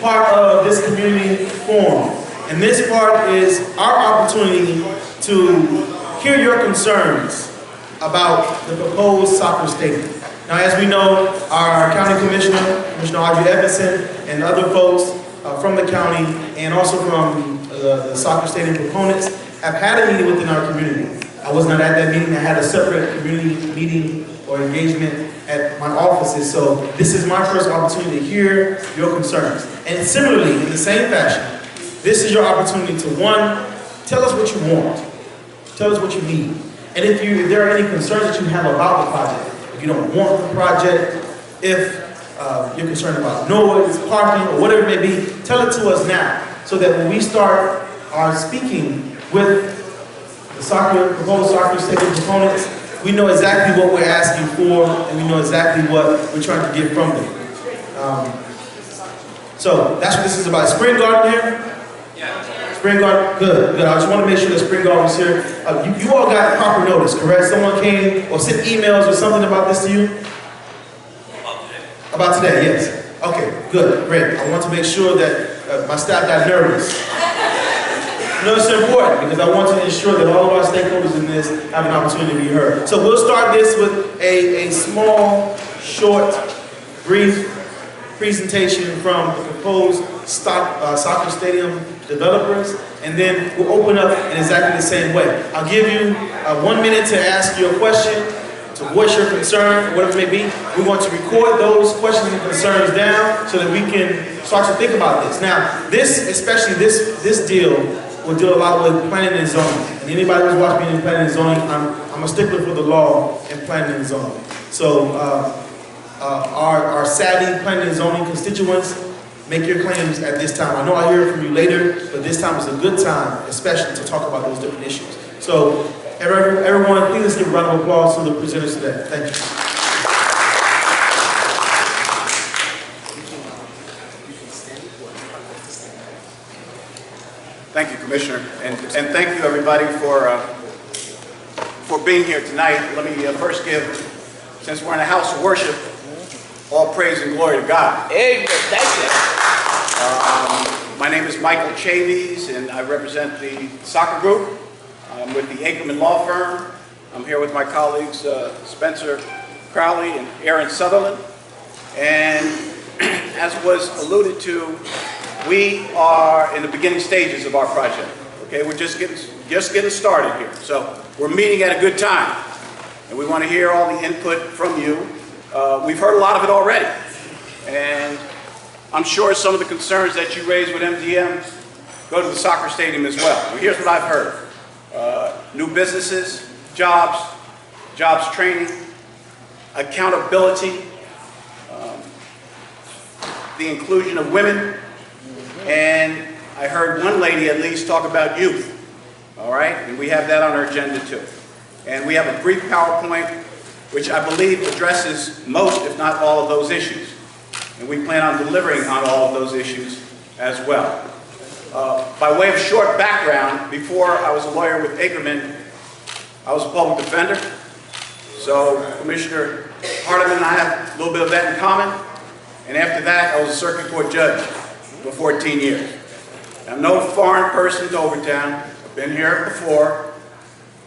part of this community forum. And this part is our opportunity to hear your concerns about the proposed soccer stadium. Now, as we know, our county commissioner, Commissioner Audrey Edmondson, and other folks from the county and also from the soccer stadium proponents have had a meeting within our community. I was not at that meeting. I had a separate community meeting or engagement at my offices, so this is my first opportunity to hear your concerns. And similarly, in the same fashion, this is your opportunity to, one, tell us what you want. Tell us what you need. And if there are any concerns that you have about the project, if you don't want the project, if you're concerned about noise, parking, or whatever it may be, tell it to us now, so that when we start our speaking with the proposed soccer stadium proponents, we know exactly what we're asking for, and we know exactly what we're trying to get from them. So that's what this is about. Spring Garden here? Yeah. Spring Garden, good. I just want to make sure that Spring Garden was here. You all got proper notice, correct? Someone came or sent emails or something about this to you? About today, yes. Okay, good, great. I want to make sure that my staff got nervous. No, it's important because I want to ensure that all of our stakeholders in this have an opportunity to be heard. So we'll start this with a small, short, brief presentation from the proposed soccer stadium developers, and then we'll open up in exactly the same way. I'll give you 1 minute to ask your question, to voice your concern, whatever it may be. We want to record those questions and concerns down so that we can start to think about this. Now, especially this deal will deal a lot with planning and zoning. And anybody who's watched me in planning and zoning, I'm a stickler for the law in planning and zoning. So our savvy planning and zoning constituents, make your claims at this time. I know I'll hear from you later, but this time is a good time, especially to talk about those different issues. So everyone, please let's give a round of applause to the presenters today. Thank you. Thank you, Commissioner, and thank you, everybody, for being here tonight. Let me first give, since we're in a house of worship, all praise and glory to God. Amen. Thank you. My name is Michael Chavies, and I represent the soccer group. I'm with the Ackerman Law Firm. I'm here with my colleagues Spencer Crowley and Aaron Sutherland. And as was alluded to, we are in the beginning stages of our project. Okay, we're just getting started here. So we're meeting at a good time, and we want to hear all the input from you. We've heard a lot of it already, and I'm sure some of the concerns that you raised with MDM go to the soccer stadium as well. Well, here's what I've heard. New businesses, jobs training, accountability, the inclusion of women, and I heard one lady at least talk about youth, all right? And we have that on our agenda too. And we have a brief PowerPoint which I believe addresses most, if not all, of those issues. And we plan on delivering on all of those issues as well. By way of short background, before I was a lawyer with Ackerman, I was a public defender. So Commissioner Hardiman and I have a little bit of that in common. And after that, I was a circuit court judge for 14 years. I'm no foreign person to Overtown. I've been here before.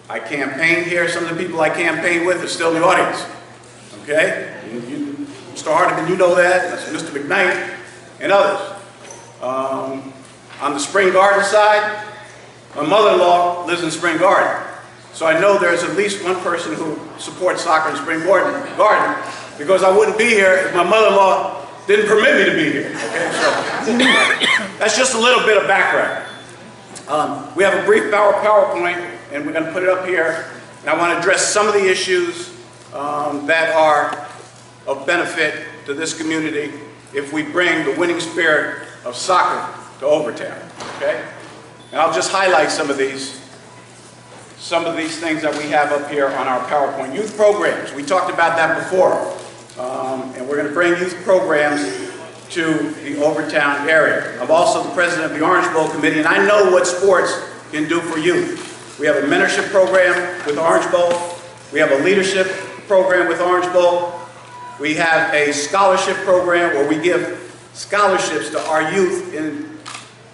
I campaigned here. Some of the people I campaigned with are still in the audience. Okay? Mr. Hardiman, you know that. That's Mr. McKnight and others. On the Spring Garden side, my mother-in-law lives in Spring Garden. So I know there's at least one person who supports soccer in Spring Garden, because I wouldn't be here if my mother-in-law didn't permit me to be here. Okay? So that's just a little bit of background. We have a brief PowerPoint, and we're going to put it up here. And I want to address some of the issues that are of benefit to this community if we bring the winning spirit of soccer to Overtown. Okay? And I'll just highlight some of these things that we have up here on our PowerPoint. Youth programs, we talked about that before. And we're going to bring youth programs to the Overtown area. I'm also the president of the Orange Bowl Committee, and I know what sports can do for youth. We have a mentorship program with Orange Bowl. We have a leadership program with Orange Bowl. We have a scholarship program where we give scholarships to our youth in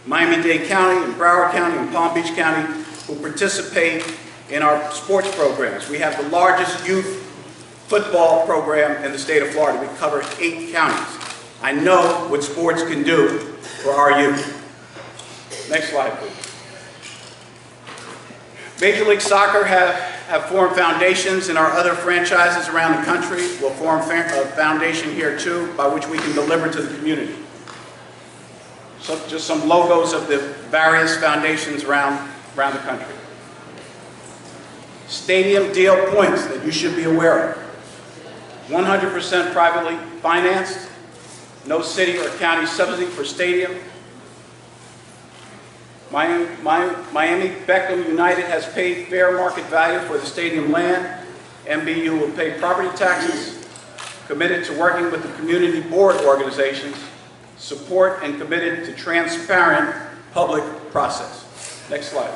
Miami-Dade County, in Broward County, and Palm Beach County who participate in our sports programs. We have the largest youth football program in the state of Florida. We cover 8 counties. I know what sports can do for our youth. Next slide, please. Major League Soccer have formed foundations in our other franchises around the country. We'll form a foundation here too, by which we can deliver to the community. So just some logos of the various foundations around the country. Stadium deal points that you should be aware of. 100% privately financed, no city or county subsidy for stadium. Miami Beckham United has paid fair market value for the stadium land. MBU will pay property taxes, committed to working with the community board organizations, support and committed to transparent public process. Next slide.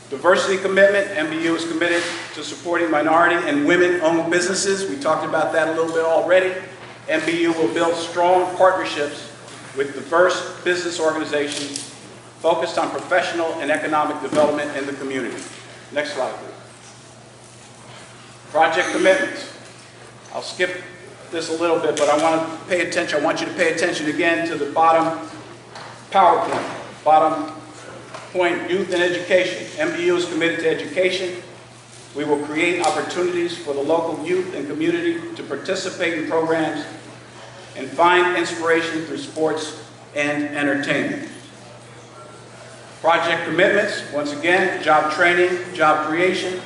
Diversity commitment, MBU is committed to supporting minority and women-owned businesses. We talked about that a little bit already. MBU will build strong partnerships with diverse business organizations focused on professional and economic development in the community. Next slide, please. Project commitments. I'll skip this a little bit, but I want you to pay attention again to the bottom PowerPoint. Bottom point, youth and education. MBU is committed to education. We will create opportunities for the local youth and community to participate in programs and find inspiration through sports and entertainment. Project commitments, once again, job training, job creation.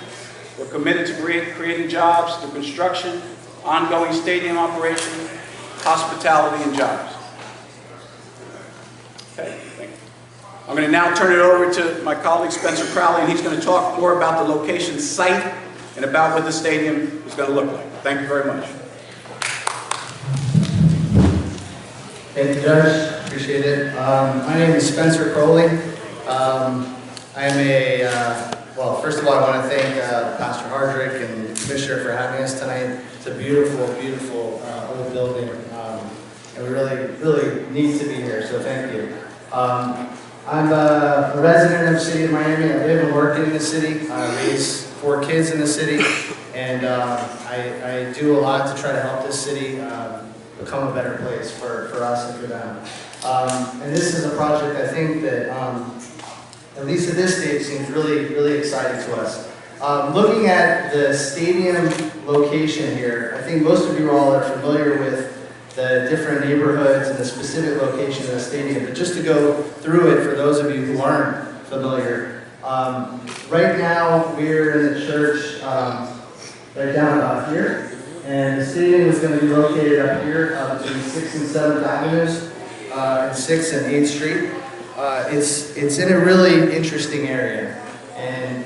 We're committed to creating jobs through construction, ongoing stadium operation, hospitality, and jobs. Okay, thank you. I'm going to now turn it over to my colleague Spencer Crowley, and he's going to talk more about the location site and about what the stadium is going to look like. Thank you very much. Thank you, Judge. Appreciate it. My name is Spencer Crowley. I'm well, first of all, I want to thank Pastor Hardrick and the Commissioner for having us tonight. It's a beautiful, beautiful old building, and we really need to be here, so thank you. I'm a resident of the city of Miami. I live and work in the city. I raise 4 kids in the city, and I do a lot to try to help this city become a better place for us and for them. And this is a project I think that, at least at this stage, seems really exciting to us. Looking at the stadium location here, I think most of you all are familiar with the different neighborhoods and the specific location of the stadium. But just to go through it for those of you who aren't familiar, right now we're in the church right down about here. And the stadium is going to be located up here between 6th and 7th Avenues, and 6th and 8th Street. It's in a really interesting area. And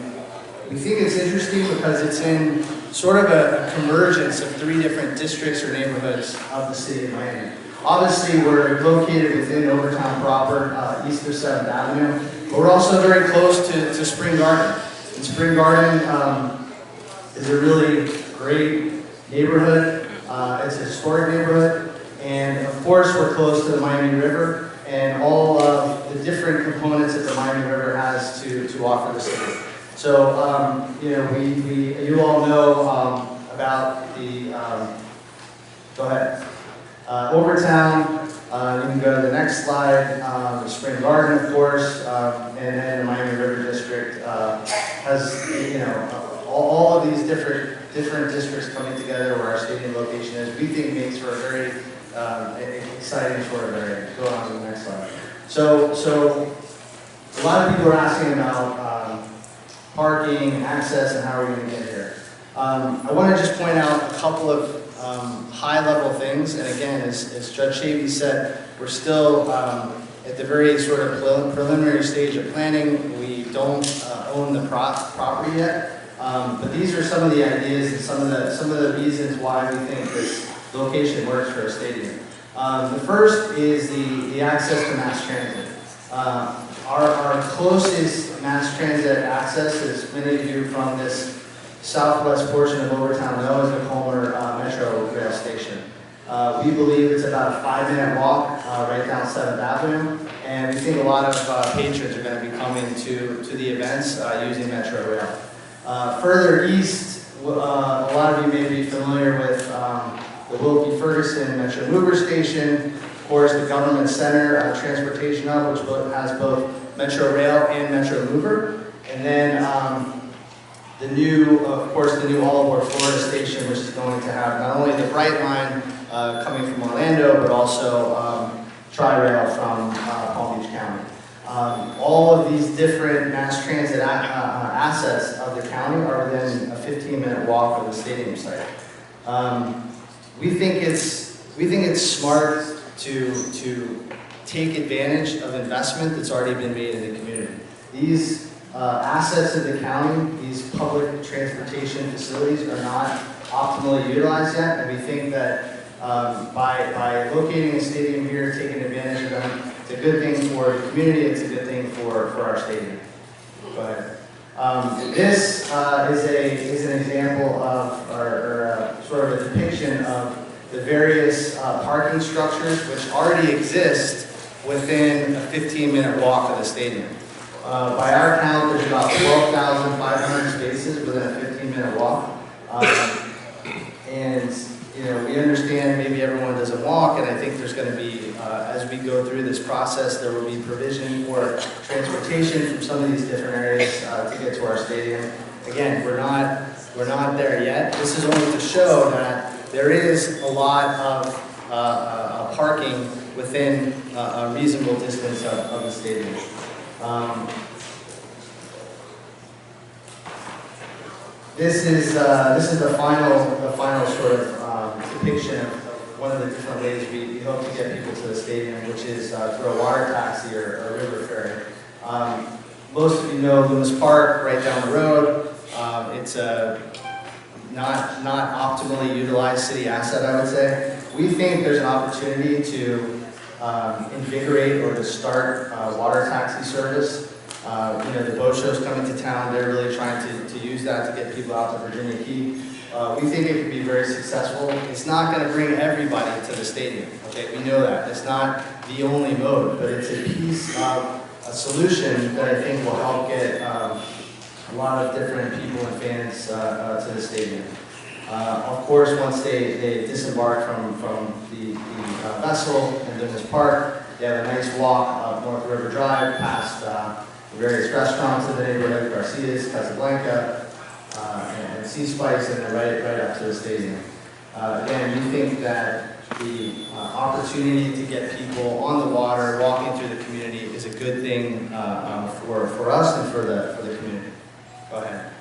we think it's interesting because it's in sort of a convergence of 3 different districts or neighborhoods of the city of Miami. Obviously, we're located within Overtown proper, east of 7th Avenue, but we're also very close to Spring Garden. And Spring Garden is a really great neighborhood. It's a historic neighborhood, and of course we're close to the Miami River and all of the different components that the Miami River has to offer the city. So you know, you all know about the go ahead, Overtown. You can go to the next slide. The Spring Garden, of course, and then the Miami River District has, you know, all of these different districts coming together where our stadium location is. We think makes for a very exciting sort of area. Go on to the next slide. So a lot of people are asking about parking and access and how are we going to get here. I want to just point out a couple of high-level things, and again, as Judge Shavy said, we're still at the very sort of preliminary stage of planning. We don't own the property yet, but these are some of the ideas and some of the reasons why we think this location works for a stadium. The first is the access to mass transit. Our closest mass transit access, as many of you from this southwest portion of Overtown know, is the Colmer Metro Rail Station. We believe it's about a 5-minute walk right down 7th Avenue, and we think a lot of patrons are going to be coming to the events using Metro Rail. Further east, a lot of you may be familiar with the Wilkie Ferguson Metro Mover Station, of course the Government Center Transportation Hub, which has both Metro Rail and Metro Mover, and then the new All Aboard Florida station, which is going to have not only the Bright Line coming from Orlando, but also Tri-Rail from Palm Beach County. All of these different mass transit assets of the county are within a 15-minute walk of the stadium site. We think it's smart to take advantage of investment that's already been made in the community. These assets of the county, these public transportation facilities are not optimally utilized yet, and we think that by locating a stadium here, taking advantage of them, it's a good thing for the community, it's a good thing for our stadium. Go ahead. This is an example of, or sort of a depiction of the various parking structures which already exist within a 15-minute walk of the stadium. By our count, there's about 12,500 spaces within a 15-minute walk. And we understand maybe everyone doesn't walk, and I think there's going to be, as we go through this process, there will be provision for transportation from some of these different areas to get to our stadium. Again, we're not there yet. This is only to show that there is a lot of parking within a reasonable distance of the stadium. This is the final sort of depiction of one of the different ways we hope to get people to the stadium, which is through a water taxi or a river ferry. Most of you know Loomis Park, right down the road. It's a not optimally utilized city asset, I would say. We think there's an opportunity to invigorate or to start water taxi service. The boat show's coming to town. They're really trying to use that to get people out to Virginia Key. We think it could be very successful. It's not going to bring everybody to the stadium. Okay, we know that. It's not the only mode, but it's a piece of a solution that I think will help get a lot of different people and fans to the stadium. Of course, once they disembark from the vessel in Loomis Park, they have a nice walk up North River Drive past various restaurants in the neighborhood, Garcia's, Casablanca, and Sea Spice, and then right up to the stadium. Again, we think that the opportunity to get people on the water, walking through the community, is a good thing for us and for the community. Go ahead.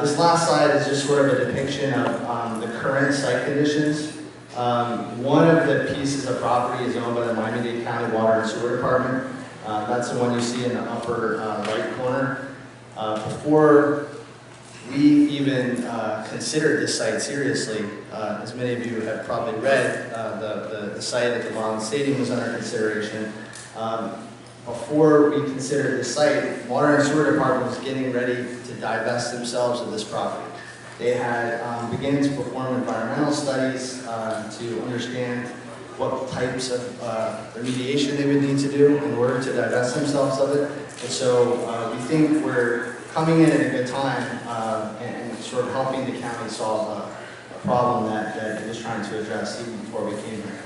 This last slide is just sort of a depiction of the current site conditions. One of the pieces of property is owned by the Miami-Dade County Water and Sewer Department. That's the one you see in the upper right corner. Before we even considered this site seriously, as many of you have probably read, the site at the Marlins Stadium was under consideration. Before we considered this site, Water and Sewer Department was getting ready to divest themselves of this property. They had begun to perform environmental studies to understand what types of remediation they would need to do in order to divest themselves of it. And so we think we're coming in at a good time and sort of helping the county solve a problem that it was trying to address even before we came here.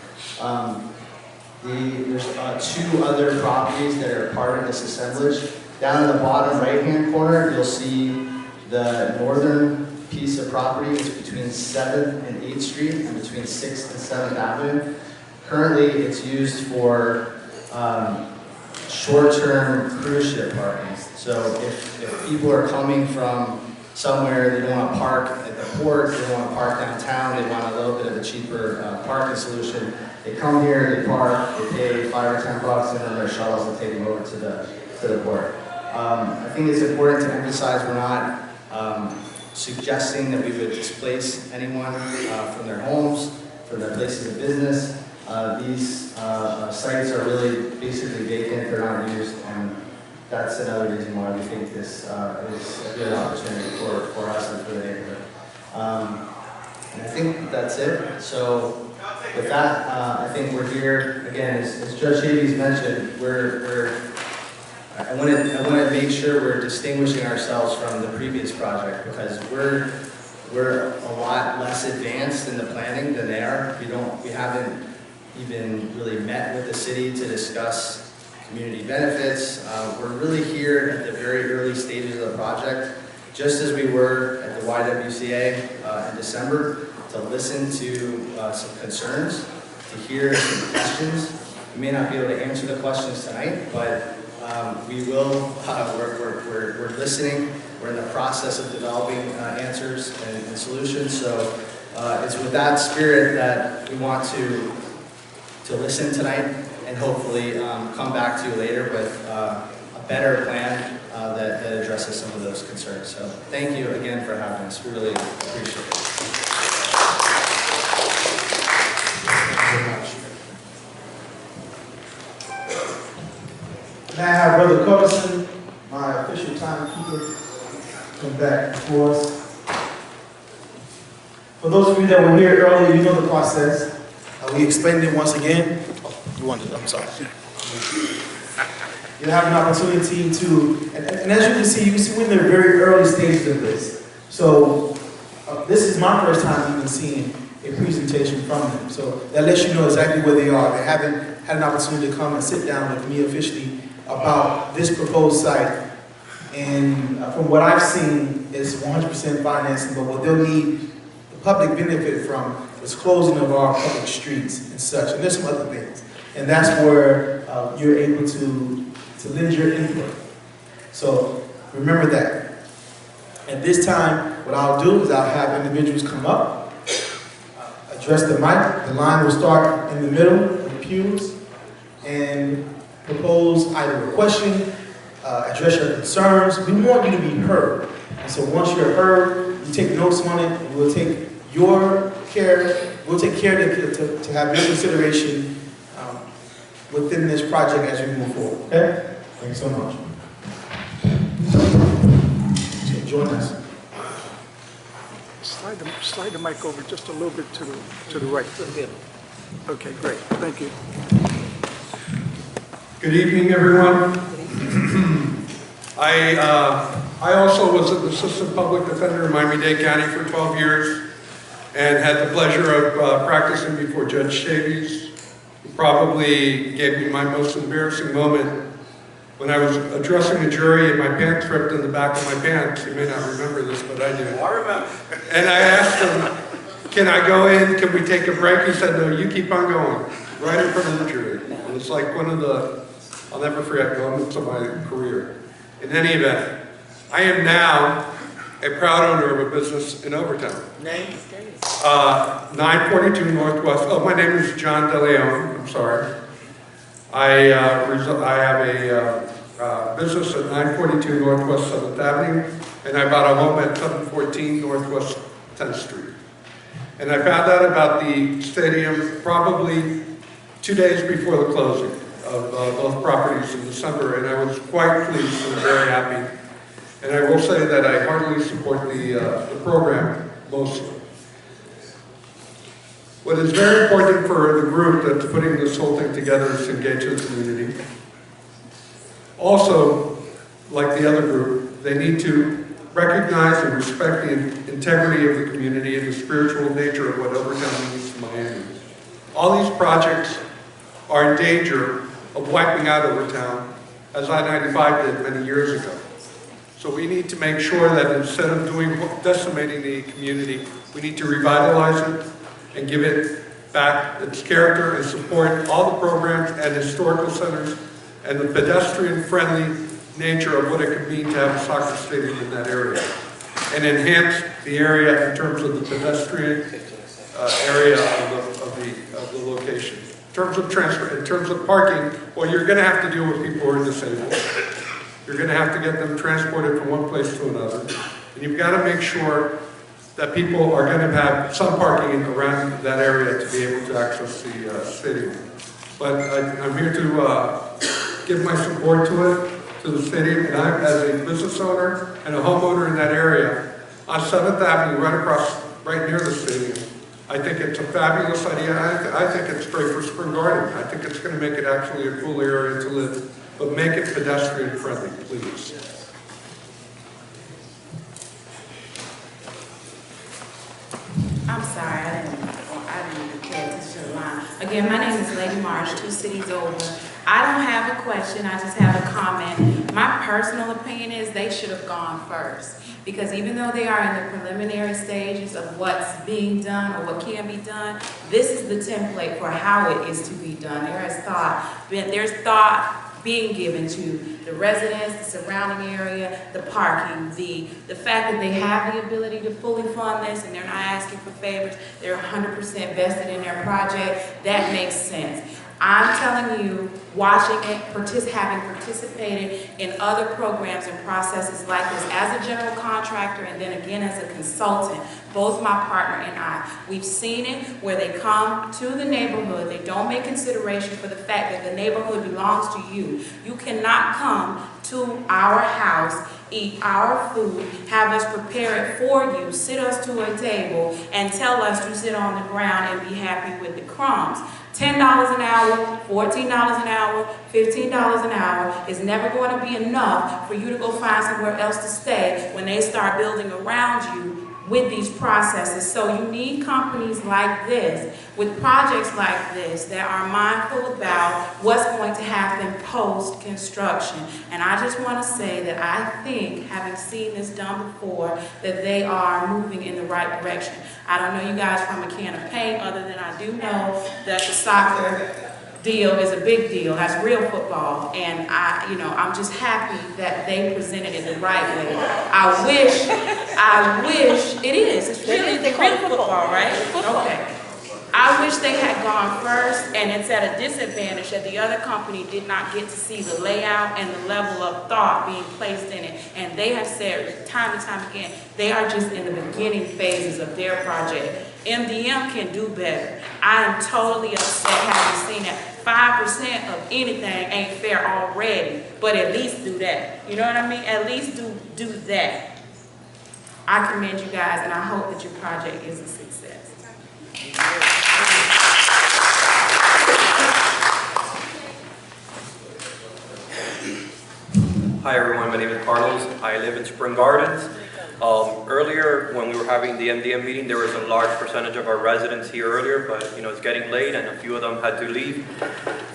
There's two other properties that are part of this assemblage. Down in the bottom right-hand corner, you'll see the northern piece of property is between 7th and 8th Street and between 6th and 7th Avenue. Currently, it's used for short-term cruise ship parking. So if people are coming from somewhere, they don't want to park at the port, they don't want to park downtown, they want a little bit of a cheaper parking solution, they come here, they park, they pay $5 or $10, and then their shuttles will take them over to the port. I think it's important to emphasize we're not suggesting that we would displace anyone from their homes, from their places of business. These sites are really basically vacant, they're not used, and that's another reason why we think this is a good opportunity for us and for the neighborhood. And I think that's it. So with that, I think we're here, again, as Judge Davies mentioned, I want to make sure we're distinguishing ourselves from the previous project because we're a lot less advanced in the planning than they are. We haven't even really met with the city to discuss community benefits. We're really here at the very early stages of the project, just as we were at the YWCA in December, to listen to some concerns, to hear some questions. We may not be able to answer the questions tonight, but we will. We're listening. We're in the process of developing answers and solutions. So it's with that spirit that we want to listen tonight and hopefully come back to you later with a better plan that addresses some of those concerns. So thank you again for having us. We really appreciate it. May I have Brother Culbertson, my official timekeeper, come back for us. For those of you that were here earlier, you know the process. We explained it once again. Oh, you wanted it, I'm sorry. You'll have an opportunity to, and as you can see we're in the very early stages of this. So this is my first time even seeing a presentation from them. So that lets you know exactly where they are. They haven't had an opportunity to come and sit down with me officially about this proposed site. And from what I've seen, it's 100% financing, but what they'll need the public benefit from is closing of our public streets and such, and there's some other things. And that's where you're able to lend your input. So remember that. At this time, what I'll do is I'll have individuals come up, address the mic. The line will start in the middle of the pews, and propose either a question, address your concerns. We want you to be heard. And so once you're heard, you take notes on it, and we'll take care to have your consideration within this project as we move forward. Okay? Thank you so much. So join us. Slide the mic over just a little bit to the right. Okay, great. Thank you. Good evening, everyone. I also was an assistant public defender in Miami-Dade County for 12 years and had the pleasure of practicing before Judge Davies, who probably gave me my most embarrassing moment when I was addressing a jury and my pants ripped in the back of my pants. You may not remember this, but I do. I remember. And I asked him, can I go in? Can we take a break? He said, no, you keep on going, right in front of the jury. And it's like one of the, I'll never forget moments of my career. In any event, I am now a proud owner of a business in Overtown. Name? 942 Northwest, my name is John DeLeon, I'm sorry. I have a business at 942 Northwest 7th Avenue, and I bought a home at 714 Northwest 10th Street. And I found out about the stadium probably 2 days before the closing of both properties in December, and I was quite pleased and very happy. And I will say that I heartily support the program mostly. What is very important for the group that's putting this whole thing together is to engage the community. Also, like the other group, they need to recognize and respect the integrity of the community and the spiritual nature of what Overtown means to Miami. All these projects are in danger of wiping out Overtown, as I-95 did many years ago. So we need to make sure that instead of decimating the community, we need to revitalize it and give it back its character and support all the programs and historical centers and the pedestrian-friendly nature of what it could mean to have a soccer stadium in that area. And enhance the area in terms of the pedestrian area of the location. In terms of transport, in terms of parking, well, you're going to have to deal with people who are disabled. You're going to have to get them transported from one place to another. And you've got to make sure that people are going to have some parking around that area to be able to access the stadium. But I'm here to give my support to it, to the stadium, and I'm, as a business owner and a homeowner in that area, on 7th Avenue, right near the stadium, I think it's a fabulous idea. I think it's great for Spring Garden. I think it's going to make it actually a cool area to live, but make it pedestrian friendly, please. I'm sorry, I didn't pay attention to the line. Again, my name is Lady Marsh, 2 cities over. I don't have a question, I just have a comment. My personal opinion is they should have gone first. Because even though they are in the preliminary stages of what's being done or what can be done, this is the template for how it is to be done. There's thought being given to the residents, the surrounding area, the parking, the fact that they have the ability to fully fund this and they're not asking for favors, they're 100% vested in their project, that makes sense. I'm telling you, watching it, having participated in other programs and processes like this as a general contractor and then again as a consultant, both my partner and I, we've seen it where they come to the neighborhood, they don't make consideration for the fact that the neighborhood belongs to you. You cannot come to our house, eat our food, have us prepare it for you, sit us to a table, and tell us to sit on the ground and be happy with the crumbs. $10 an hour, $14 an hour, $15 an hour is never going to be enough for you to go find somewhere else to stay when they start building around you with these processes. So you need companies like this, with projects like this, that are mindful about what's going to happen post-construction. And I just want to say that I think, having seen this done before, that they are moving in the right direction. I don't know you guys from a can of paint, other than I do know that the soccer deal is a big deal. That's real football, and I'm just happy that they presented it the right way. I wish it is. It's really real football, right? Okay. I wish they had gone first, and it's at a disadvantage that the other company did not get to see the layout and the level of thought being placed in it. And they have said time and time again, they are just in the beginning phases of their project. MDM can do better. I am totally upset having seen that 5% of anything ain't fair already, but at least do that. You know what I mean? At least do that. I commend you guys, and I hope that your project is a success. Hi everyone, my name is Carlos. I live in Spring Gardens. Earlier, when we were having the MDM meeting, there was a large percentage of our residents here earlier, but it's getting late and a few of them had to leave.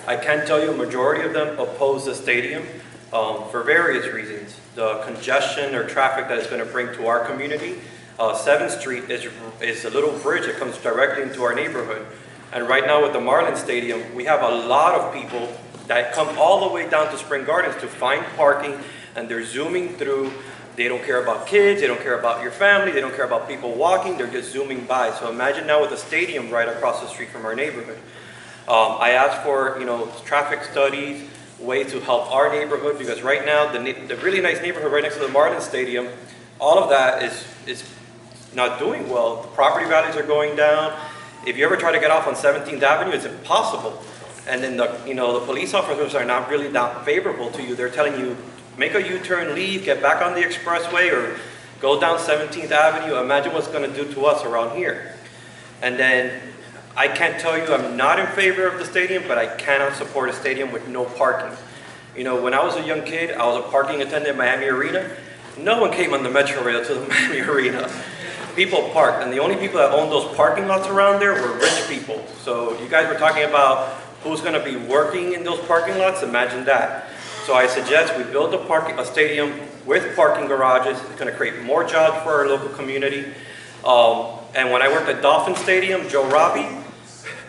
I can tell you a majority of them oppose the stadium for various reasons. The congestion or traffic that it's going to bring to our community. 7th Street is a little bridge that comes directly into our neighborhood. And right now with the Marlins Stadium, we have a lot of people that come all the way down to Spring Gardens to find parking, and they're zooming through. They don't care about kids, they don't care about your family, they don't care about people walking, they're just zooming by. So imagine now with a stadium right across the street from our neighborhood. I asked for traffic studies, ways to help our neighborhood, because right now the really nice neighborhood right next to the Marlins Stadium, all of that is not doing well. The property values are going down. If you ever try to get off on 17th Avenue, it's impossible. And then the police officers are not really that favorable to you. They're telling you, make a U-turn, leave, get back on the expressway, or go down 17th Avenue. Imagine what's going to do to us around here. And then I can't tell you I'm not in favor of the stadium, but I cannot support a stadium with no parking. When I was a young kid, I was a parking attendant at Miami Arena. No one came on the Metro Rail to the Miami Arena. People parked, and the only people that owned those parking lots around there were rich people. So you guys were talking about who's going to be working in those parking lots? Imagine that. So I suggest we build a stadium with parking garages. It's going to create more jobs for our local community. And when I worked at Dolphin Stadium, Joe Robbie,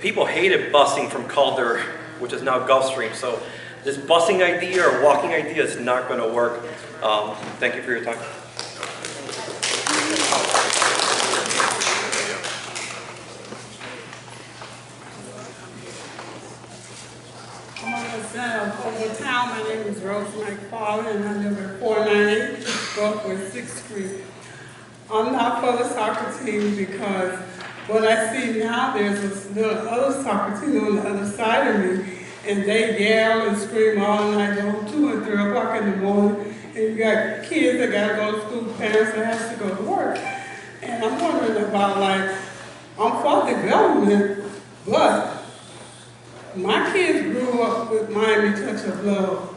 people hated busing from Calder, which is now Gulfstream. So this busing idea or walking idea is not going to work. Thank you for your time. From the town, my name is Rose McFarland, and I live at 498 Northwest 6th Street. I'm not for the soccer team because what I see now, there's a little other soccer team on the other side of me, and they yell and scream all night, till 2 and 3 o'clock in the morning, and you got kids that got to go to school, parents that have to go to work. And I'm wondering about I'm for development, but my kids grew up with Miami Touch of Love.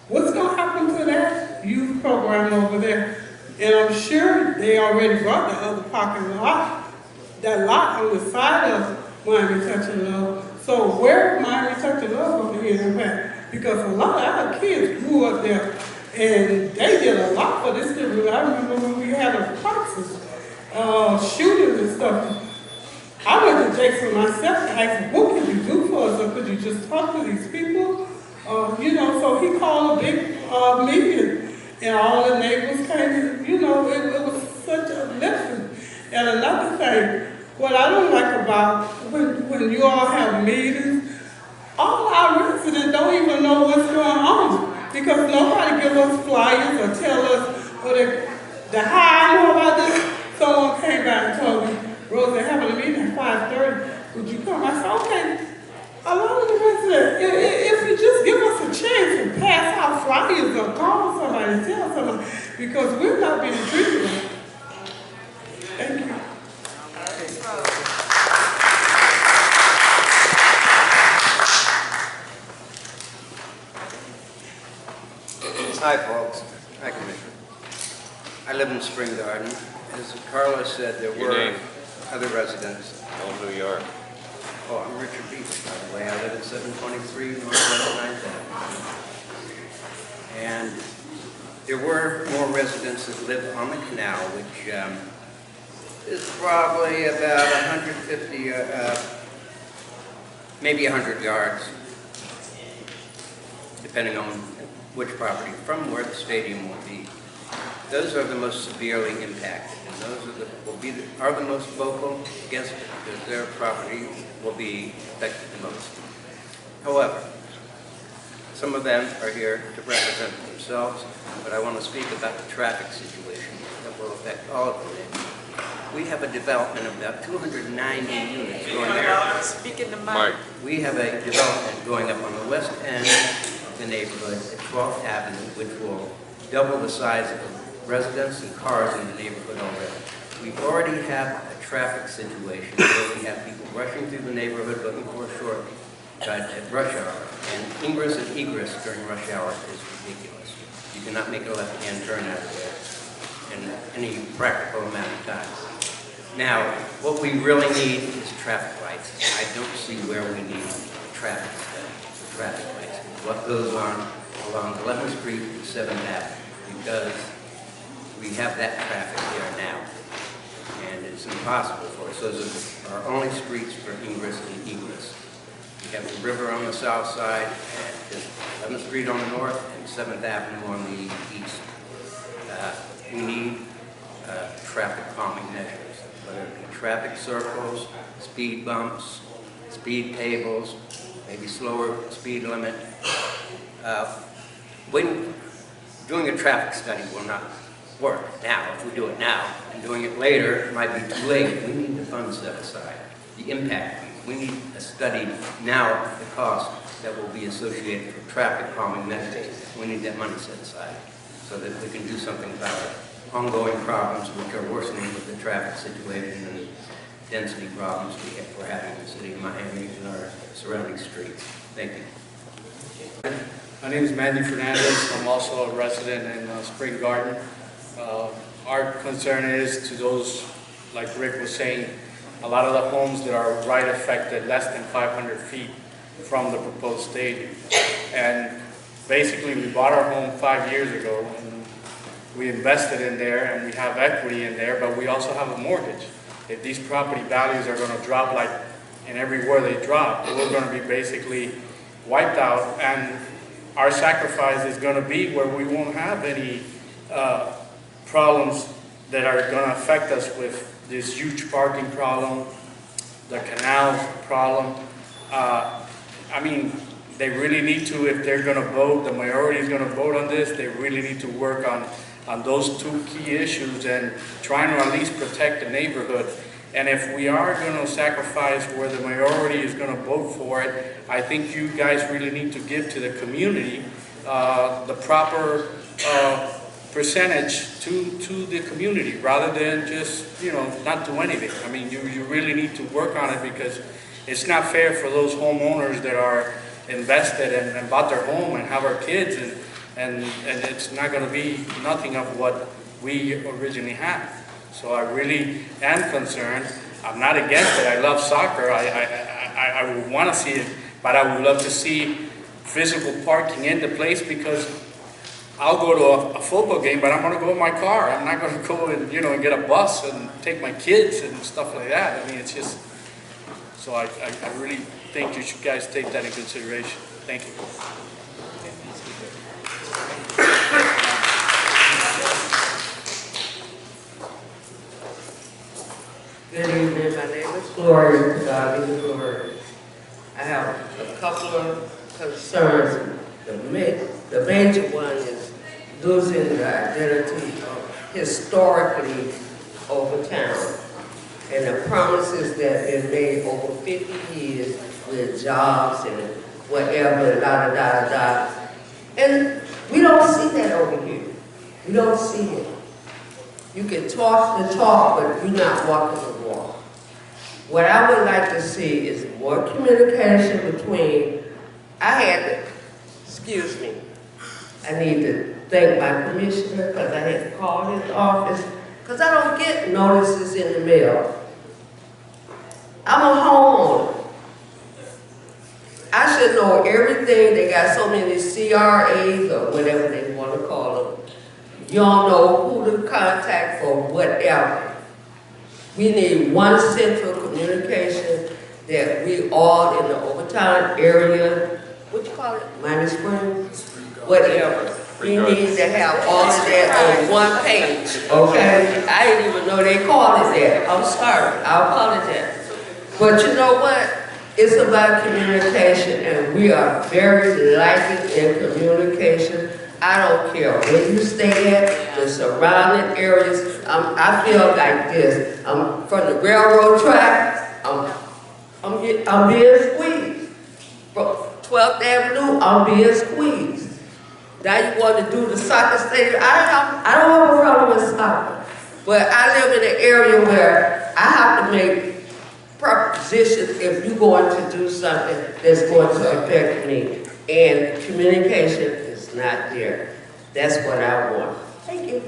What's gonna happen to that youth program over there? And I'm sure they already brought the other parking lot, that lot on the side of Miami Touch of Love. So where Miami Touch of Love gonna be in that? Because a lot of our kids grew up there, and they did a lot for this neighborhood. I remember when we had a crisis, shootings and stuff. I went to Jackson myself and asked, what can you do for us, or could you just talk to these people? You know, so he called a big meeting, and all the neighbors came, and, you know, it was such a lesson. And another thing, what I don't like about when you all have meetings, all our residents don't even know what's going on, because nobody give us flyers or tell us, or the how I know about this, someone came back and told me, Rose, they're having a meeting at 5:30. Would you come? I said, okay. A lot of the residents, if you just give us a chance to pass out flyers or call somebody, tell somebody, because we're not being treated right. Thank you. Hi, folks. Hi, Commissioner. I live in Spring Garden. As Carlos said, there were other residents. Tell them who you are. Oh, I'm Richard Beaver, by the way. I live at 723 Northwest 9th Avenue. And there were more residents that live on the canal, which is probably about 150, maybe 100 yards, depending on which property, from where the stadium will be. Those are the most severely impacted, and those are the most vocal against it, because their property will be affected the most. However, some of them are here to represent themselves, but I want to speak about the traffic situation that will affect all of them. We have a development of about 290 units going there. Speaking to Mike. We have a development going up on the west end of the neighborhood at 12th Avenue, which will double the size of residents and cars in the neighborhood already. We already have a traffic situation where we have people rushing through the neighborhood looking for a shortcut at rush hour. And ingress and egress during rush hour is ridiculous. You cannot make a left-hand turn out of there in any practical amount of time. Now, what we really need is traffic lights. I don't see where we need traffic lights. What goes on along 11th Street and 7th Avenue, because we have that traffic there now, and it's impossible for us. Those are our only streets for ingress and egress. We have the river on the south side, and 11th Street on the north, and 7th Avenue on the east. We need traffic calming measures, whether it be traffic circles, speed bumps, speed tables, maybe slower speed limit. Doing a traffic study will not work now. If we do it now, and doing it later might be too late. We need the funds set aside, the impact fees. We need a study now of the cost that will be associated with traffic calming measures. We need that money set aside so that we can do something about it. Ongoing problems which are worsening with the traffic situation and density problems we're having in the city of Miami and our surrounding streets. Thank you. My name is Mandy Fernandez. I'm also a resident in Spring Garden. Our concern is to those, like Rick was saying, a lot of the homes that are right affected less than 500 feet from the proposed stadium. And basically we bought our home 5 years ago, and we invested in there and we have equity in there, but we also have a mortgage. If these property values are going to drop like in everywhere they drop, we're going to be basically wiped out, and our sacrifice is going to be where we won't have any problems that are going to affect us with this huge parking problem, the canal problem. I mean, they really need to, if they're going to vote, the majority is going to vote on this, they really need to work on those two key issues and trying to at least protect the neighborhood. And if we are going to sacrifice where the majority is going to vote for it, I think you guys really need to give to the community the proper percentage to the community rather than just, you know, not do anything. I mean, you really need to work on it because it's not fair for those homeowners that are invested and bought their home and have our kids, and it's not going to be nothing of what we originally had. So I really am concerned. I'm not against it. I love soccer. I would want to see it, but I would love to see physical parking in the place, because I'll go to a football game, but I'm going to go in my car. I'm not going to go and, you know, and get a bus and take my kids and stuff like that. I mean, it's just, so I really think you should guys take that in consideration. Thank you. Good evening, my name is Gloria. To God be the glory. I have a couple of concerns. The major one is losing the identity of historically Overtown and the promises that have been made over 50 years with jobs and whatever, da. And we don't see that over here. We don't see it. You can talk the talk, but you're not walking the walk. What I would like to see is more communication between, excuse me, I need to thank my commissioner because I had to call his office because I don't get notices in the mail. I'm a homeowner. I should know everything. They got so many CRAs or whatever they want to call them. You don't know who to contact for whatever. We need one central communication that we all in the Overtown area, what you call it, Miami Springs, whatever. We need to have all of that on one page, okay? I didn't even know they called it that. I'm sorry, I apologize. But you know what? It's about communication, and we are very lacking in communication. I don't care where you stay at, the surrounding areas. I feel like this. I'm from the railroad track. I'm being squeezed. From 12th Avenue, I'm being squeezed. Now you want to do the soccer stadium. I don't have a problem with soccer, but I live in an area where I have to make propositions if you're going to do something that's going to affect me. And communication is not there. That's what I want. Thank you.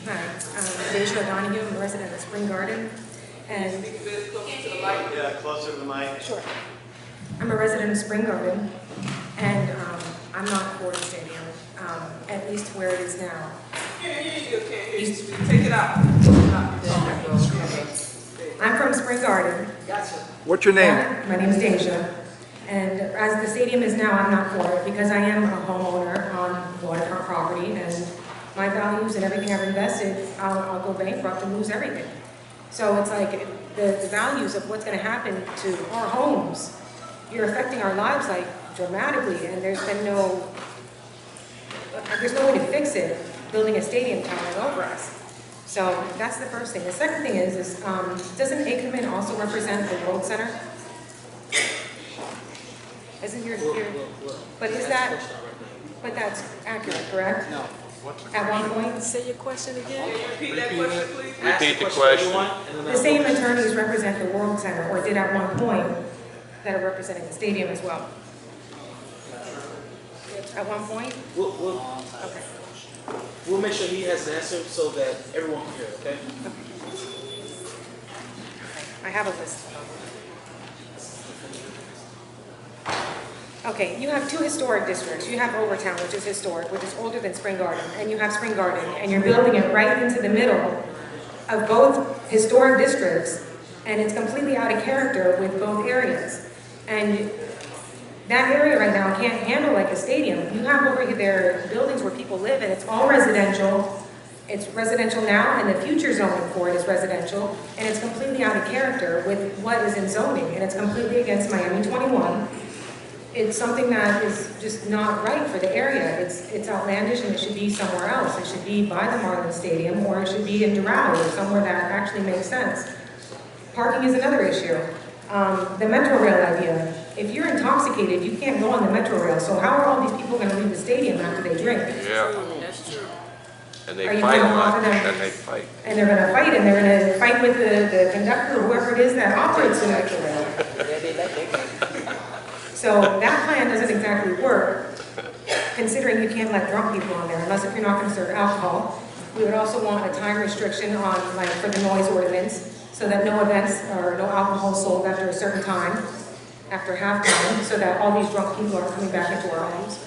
Hi, I'm Deja Donahue. I'm a resident of Spring Garden. And Yeah, closer to the mic. sure. I'm a resident of Spring Garden, and I'm not for the stadium, at least where it is now. Take it out. I'm from Spring Garden. What's your name? My name is Deja. And as the stadium is now, I'm not for it because I am a homeowner on waterfront property, and my values and everything I've invested, I'll go bankrupt and lose everything. So it's like the values of what's going to happen to our homes, you're affecting our lives like dramatically, and there's no way to fix it, building a stadium towering over us. So that's the first thing. The second thing is doesn't Ackerman also represent the World Center? Isn't your, but is that, but that's accurate, correct? No. At one point? Say your question again. Repeat that question, please. Repeat the question. The same attorneys represent the World Center, or did at one point, that are representing the stadium as well. At one point? Okay. We'll make sure he has the answer so that everyone can hear, okay? I have a list. Okay, you have two historic districts. You have Overtown, which is historic, which is older than Spring Garden, and you have Spring Garden, and you're building it right into the middle of both historic districts, and it's completely out of character with both areas. And that area right now can't handle like a stadium. You have over there buildings where people live, and it's all residential. It's residential now, and the future zoning for it is residential, and it's completely out of character with what is in zoning, and it's completely against Miami 21. It's something that is just not right for the area. It's outlandish, and it should be somewhere else. It should be by the Marlins Stadium, or it should be in Doral, or somewhere that actually makes sense. Parking is another issue. The Metro Rail idea. If you're intoxicated, you can't go on the Metro Rail, so how are all these people gonna leave the stadium after they drink? Yeah. That's true. And Are they you fight a gonna lot, offer them- and they fight. And they're gonna fight with the conductor or whoever it is that operates the Metro Rail. So that plan doesn't exactly work, considering you can't let drunk people on there unless if you're not gonna serve alcohol. We would also want a time restriction on, like, for the noise ordinance, so that no events or no alcohol sold after a certain time, after halftime, so that all these drunk people aren't coming back into our homes.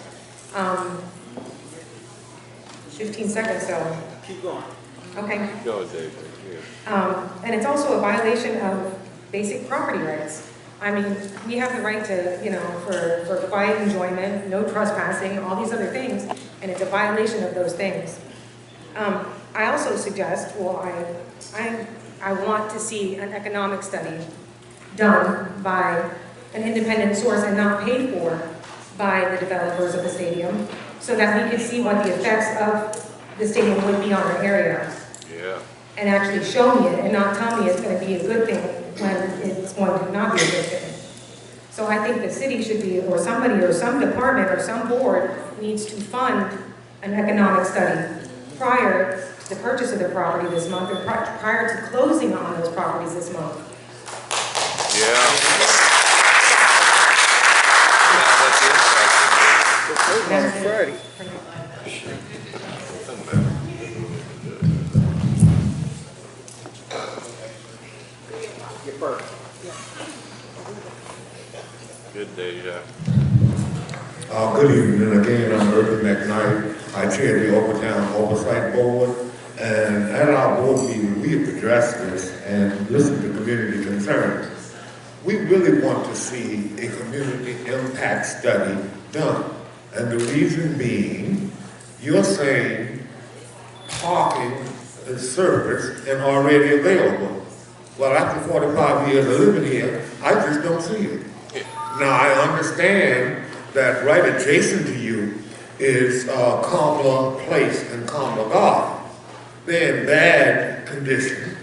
15 seconds, so. Keep going. Okay. Go, David, yeah. And it's also a violation of basic property rights. I mean, we have the right to, you know, for quiet enjoyment, no trespassing, all these other things, and it's a violation of those things. I also suggest, well, I want to see an economic study done by an independent source and not paid for by the developers of the stadium, so that we could see what the effects of the stadium would be on our area. Yeah. And actually show me it and not tell me it's going to be a good thing when it's going to not be a good thing. So I think the city should be, or somebody, or some department, or some board needs to fund an economic study prior to the purchase of the property this month, or prior to closing on those properties this month. Yeah. That's it. Good day, yeah. Good evening. Again, I'm Irvin McKnight. I chair the Overtown Oversight Board. And at our board meeting, we have addressed this and listened to community concerns. We really want to see a community impact study done. And the reason being, you're saying parking is service and already available. Well, after 45 years of living here, I just don't see it. Now, I understand that right adjacent to you is Kamla Place and Kamla Garden. They're in bad condition.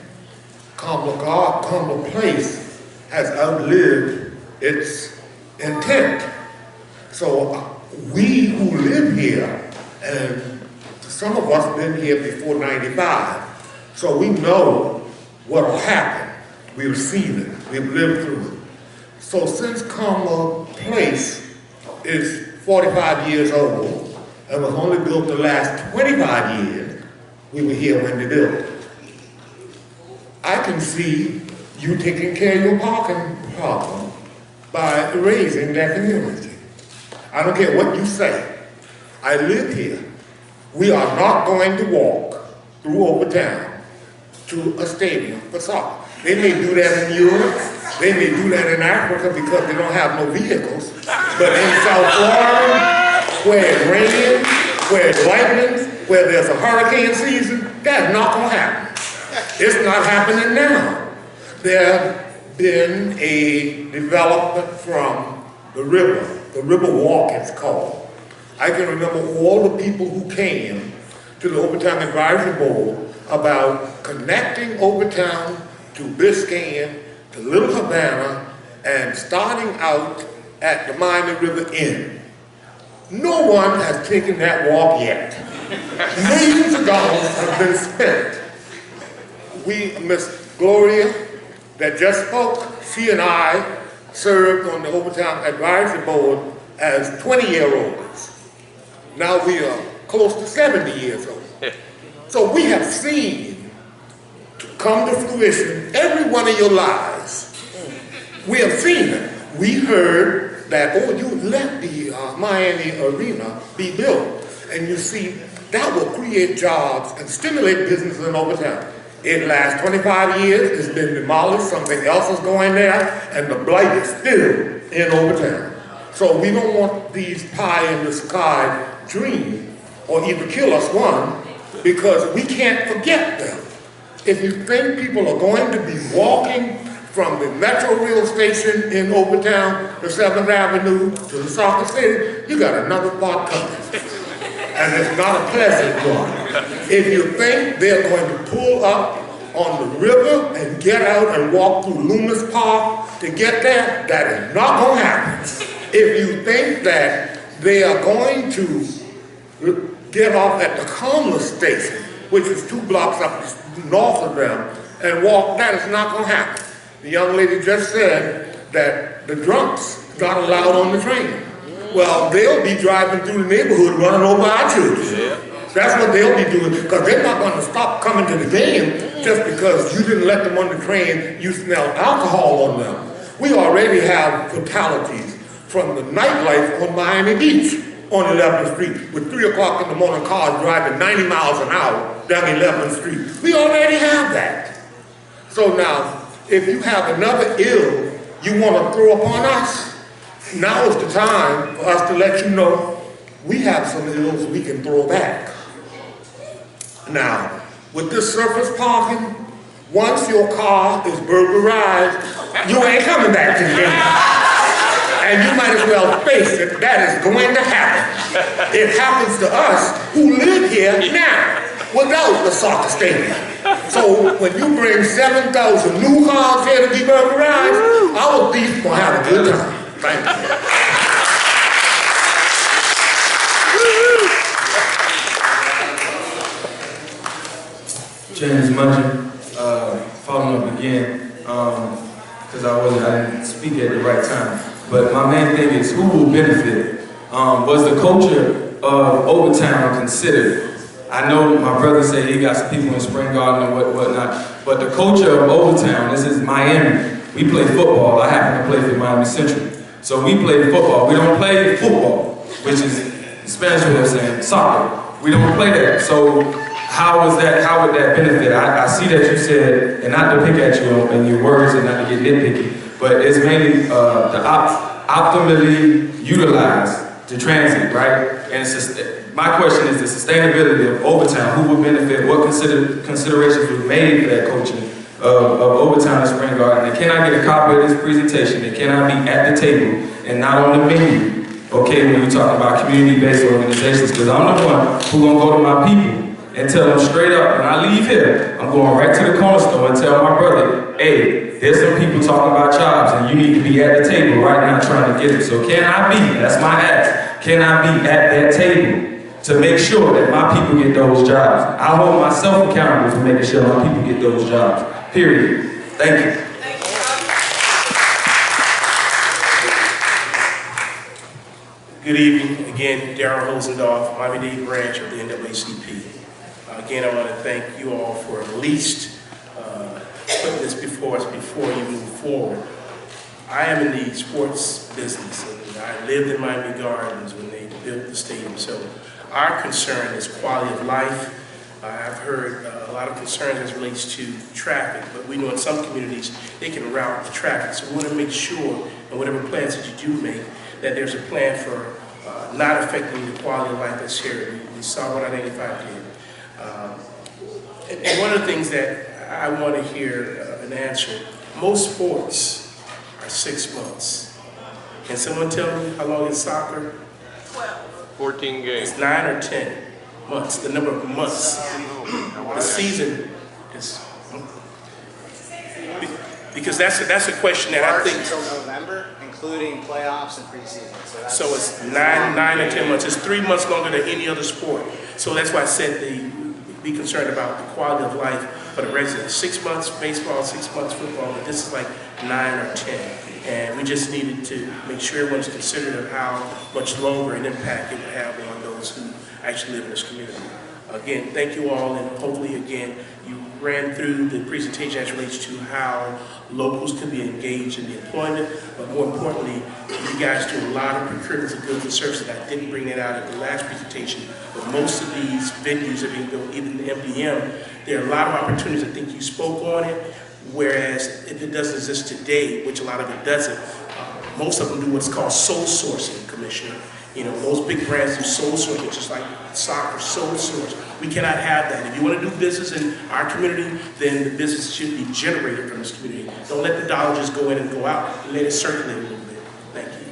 Kamla Place has outlived its intent. So we who live here, and some of us been here before 95, so we know what will happen. We've seen it. We've lived through it. So since Kamla Place is 45 years old and was only built the last 25 years, we were here when they built it. I can see you taking care of your parking problem by raising that community. I don't care what you say. I live here. We are not going to walk through Overtown to a stadium for soccer. They may do that in Europe. They may do that in Africa because they don't have no vehicles. But in South Florida, where it rains, where it lightens, where there's a hurricane season, that's not going to happen. It's not happening now. There been a development from the river walk it's called. I can remember all the people who came to the Overtown Advisory Board about connecting Overtown to Biscayne, to Little Havana, and starting out at the Miami River Inn. No one has taken that walk yet. Millions of dollars have been spent. Miss Gloria, that just spoke, she and I served on the Overtown Advisory Board as 20-year-olds. Now we are close to 70 years old. So we have seen to come to fruition every one of your lives. We have seen it. We heard that, oh, you let the Miami Arena be built. And you see, that will create jobs and stimulate business in Overtown. It lasts 25 years, it's been demolished, something else is going there, and the blight is still in Overtown. So we don't want these pie-in-the-sky dreams, or either kill us one, because we can't forget them. If you think people are going to be walking from the Metro Rail station in Overtown to 7th Avenue to the soccer stadium, you got another part coming. And it's not a pleasant one. If you think they're going to pull up on the river and get out and walk through Loomis Park to get there, that is not going to happen. If you think that they are going to get off at the Commerce station, which is 2 blocks up north of them, and walk, that is not going to happen. The young lady just said that the drunks not allowed on the train. Well, they'll be driving through the neighborhood running over our children. That's what they'll be doing, because they're not going to stop coming to the game just because you didn't let them on the train, you smelled alcohol on them. We already have fatalities from the nightlife on Miami Beach on 11th Street, with 3 o'clock in the morning cars driving 90 miles an hour down 11th Street. We already have that. So now, if you have another ill you want to throw upon us, now is the time for us to let you know we have some ills we can throw back. Now, with this surface parking, once your car is burglarized, you ain't coming back to the game. And you might as well face it, that is going to happen. It happens to us who live here now without the soccer stadium. So when you bring 7,000 new cars here to be burglarized, our thief will have a good time. Thank you. James Munchin, following up again, because I didn't speak at the right time. But my main thing is who will benefit? Was the culture of Overtown considered? I know my brother said he got some people in Spring Garden and whatnot, but the culture of Overtown, this is Miami. We play football. I happen to play for Miami Central. So we play football. We don't play football, which is Spanish way of saying soccer. We don't play that. So how would that benefit? I see that you said, and not to pick at you in your words and not to get nitpicky, but it's mainly the optimally utilized the transit, right? And my question is the sustainability of Overtown. Who would benefit? What considerations were made for that culture of Overtown and Spring Garden? And can I get a copy of this presentation? And can I be at the table and not on the menu? Okay, when you're talking about community-based organizations, because I'm the one who's gonna go to my people and tell them straight up, when I leave here, I'm going right to the corner store and tell my brother, hey, there's some people talking about jobs and you need to be at the table right now trying to get it. So can I be, that's my ask, can I be at that table to make sure that my people get those jobs? I hold myself accountable for making sure my people get those jobs, period. Thank you. Good evening. Again, Darryl Hosendorf, Miami-Dade branch of the NAACP. Again, I want to thank you all for at least putting this before us before you move forward. I am in the sports business, and I lived in Miami Gardens when they built the stadium. So our concern is quality of life. I've heard a lot of concerns as it relates to traffic, but we know in some communities they can route the traffic. So we want to make sure, and whatever plans that you do make, that there's a plan for not affecting the quality of life that's here. We saw what I-95 did. And one of the things that I want to hear an answer, most sports are 6 months. Can someone tell me how long is soccer? 14 games. It's 9 or 10 months, the number of months. The season is, because that's a question that I think. March until November, including playoffs and preseason. So it's 9 or 10 months. It's 3 months longer than any other sport. So that's why I said be concerned about the quality of life for the residents. 6 months baseball, 6 months football, but this is like 9 or 10. And we just needed to make sure everyone's considerate of how much longer an impact it would have on those who actually live in this community. Again, thank you all, and hopefully, again, you ran through the presentation as it relates to how locals can be engaged in the employment, but more importantly, you guys do a lot of procurements of goods and services. I didn't bring that out at the last presentation, but most of these venues are being built, even the MDM, there are a lot of opportunities. I think you spoke on it, whereas if it doesn't exist today, which a lot of it doesn't, most of them do what's called sole sourcing, Commissioner. You know, those big brands do sole sourcing, just like soccer, sole source. We cannot have that. If you want to do business in our community, then the business should be generated from this community. Don't let the dollar just go in and go out. Let it circulate a little bit. Thank you.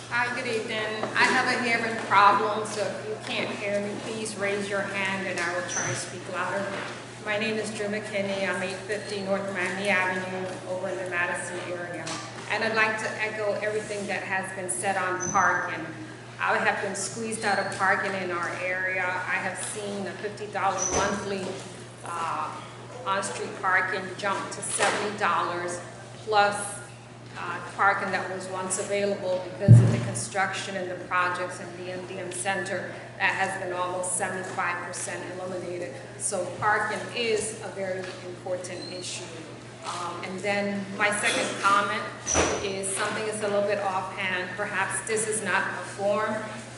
Hi, good evening. I have a hearing problem problem, so if you can't hear me, please raise your hand and I will try to speak louder. My name is Drew McKinney. I'm 850 North Miami Avenue over in the Madison area. And I'd like to echo everything that has been said on parking. I have been squeezed out of parking in our area. I have seen a $50 monthly on-street parking jump to $70 plus parking that was once available because of the construction and the projects in the MDM Center that has been almost 75% eliminated. So parking is a very important issue. And then my second comment is something that's a little bit offhand. Perhaps this is not a forum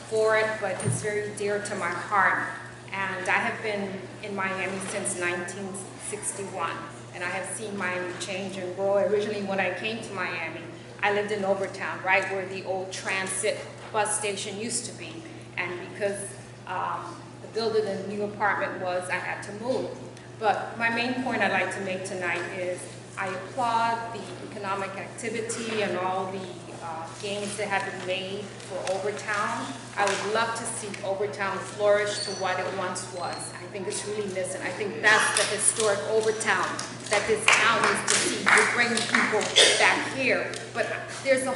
for it, but it's very dear to my heart. And I have been in Miami since 1961, and I have seen Miami change and grow. Originally, when I came to Miami, I lived in Overtown, right where the old transit bus station used to be. And because the building in the new apartment was, I had to move. But my main point I'd like to make tonight is I applaud the economic activity and all the gains that have been made for Overtown. I would love to see Overtown flourish to what it once was. I think it's really missing. I think that's the historic Overtown that this town needs to see. We're bringing people back here. But there's a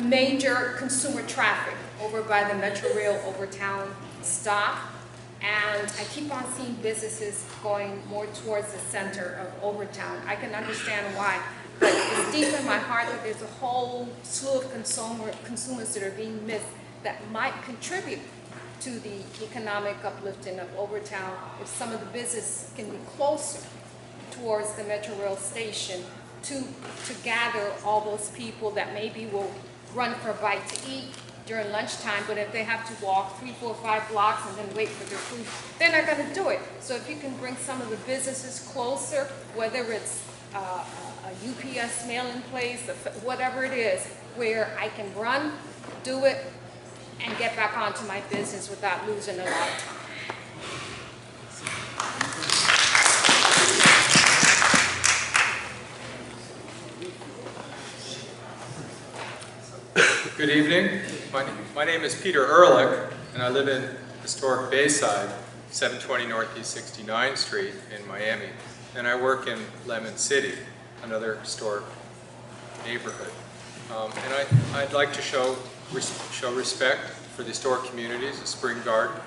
major consumer traffic over by the Metro Rail Overtown stop. And I keep on seeing businesses going more towards the center of Overtown. I can understand why, but it's deep in my heart that there's a whole slew of consumers that are being missed that might contribute to the economic uplifting of Overtown if some of the business can be closer towards the Metro Rail station to gather all those people that maybe will run for a bite to eat during lunchtime, but if they have to walk 3, 4, 5 blocks and then wait for their food, they're not going to do it. So if you can bring some of the businesses closer, whether it's a UPS mailing place, whatever it is, where I can run, do it, and get back onto my business without losing a lot of time. Good evening. My name is Peter Ehrlich, and I live in historic Bayside, 720 Northeast 69th Street in Miami. And I work in Lemon City, another historic neighborhood. And I'd like to show respect for the historic communities of Spring Garden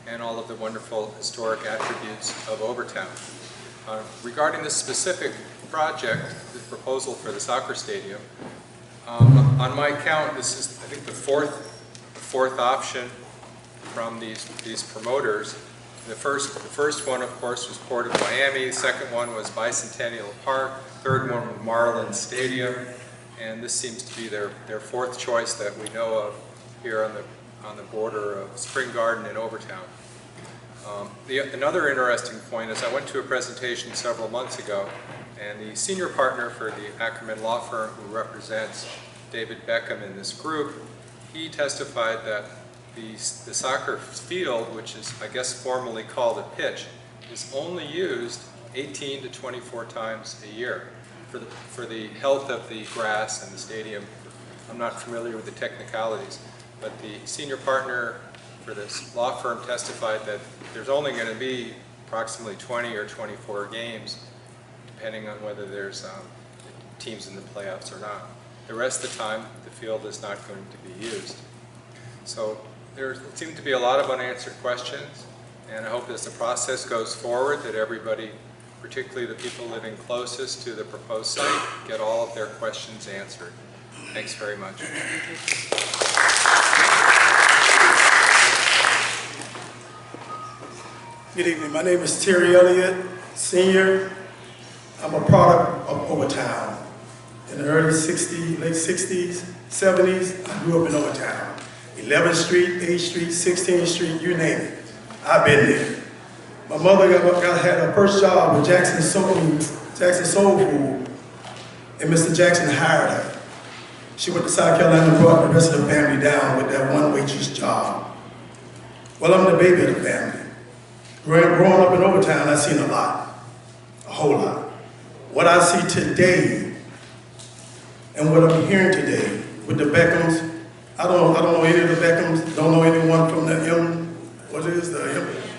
and all of the wonderful historic attributes of Overtown. Regarding this specific project, the proposal for the soccer stadium, on my count, this is, I think, the fourth option from these promoters. The first one, of course, was Port of Miami. The second one was Bicentennial Park. Third one was Marlin Stadium, and this seems to be their fourth choice that we know of here on the border of Spring Garden and Overtown. Another interesting point is I went to a presentation several months ago, and the senior partner for the Ackerman law firm who represents David Beckham in this group, he testified that the soccer field, which is, I guess, formally called a pitch, is only used 18 to 24 times a year for the health of the grass and the stadium. I'm not familiar with the technicalities, but the senior partner for this law firm testified that there's only going to be approximately 20 or 24 games, depending on whether there's teams in the playoffs or not. The rest of the time, the field is not going to be used. So there seem to be a lot of unanswered questions, and I hope as the process goes forward that everybody, particularly the people living closest to the proposed site, get all of their questions answered. Thanks very much. Good evening. My name is Terry Elliott, Senior. I'm a product of Overtown. In the early 60s, late 60s, 70s, I grew up in Overtown. 11th Street, 8th Street, 16th Street, you name it. I've been there. My mother had her first job with Jackson Soul Food, and Mr. Jackson hired her. She went to South Carolina and brought the rest of the family down with that one waitress job. Well, I'm the baby of the family. Growing up in Overtown, I've seen a lot, a whole lot. What I see today and what I'm hearing today with the Beckhams I don't know any of the Beckhams, don't know anyone from the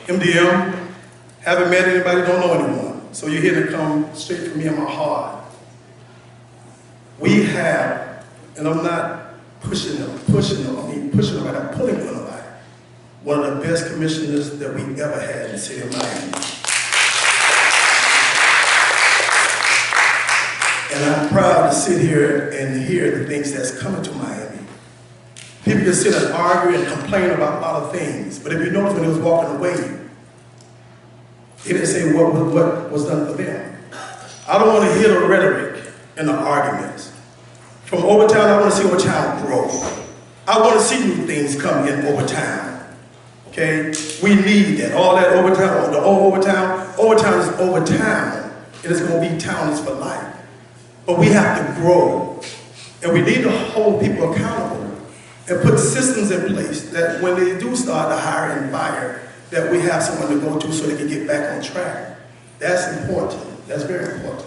MDM. Haven't met anybody, don't know anyone. So you're here to come straight from me in my heart. We have, and I'm not pushing them, I'm pulling them away. One of the best commissioners that we've ever had in the city of Miami. And I'm proud to sit here and hear the things that's coming to Miami. People can sit and argue and complain about a lot of things, but if you notice when he was walking away, he didn't say what was done for them. I don't want to hear the rhetoric and the arguments. From Overtown, I want to see Overtown grow. I want to see new things come in Overtown. Okay? We need that. All that Overtown, the old Overtown is Overtown. It is going to be towns for life. But we have to grow. And we need to hold people accountable and put systems in place that when they do start to hire and fire, that we have someone to go to so they can get back on track. That's important. That's very important.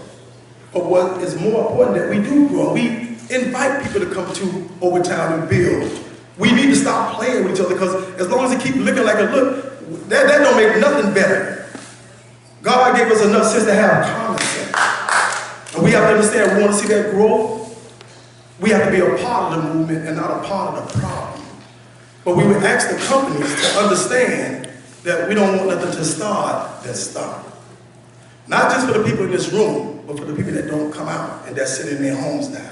But what is more important that we do grow. We invite people to come to Overtown and build. We need to stop playing with each other because as long as they keep looking like a look, that don't make nothing better. God gave us enough sense to have common sense. And we have to understand we want to see that growth. We have to be a part of the movement and not a part of the problem. But we would ask the companies to understand that we don't want nothing to start that stop. Not just for the people in this room, but for the people that don't come out and that's sitting in their homes now.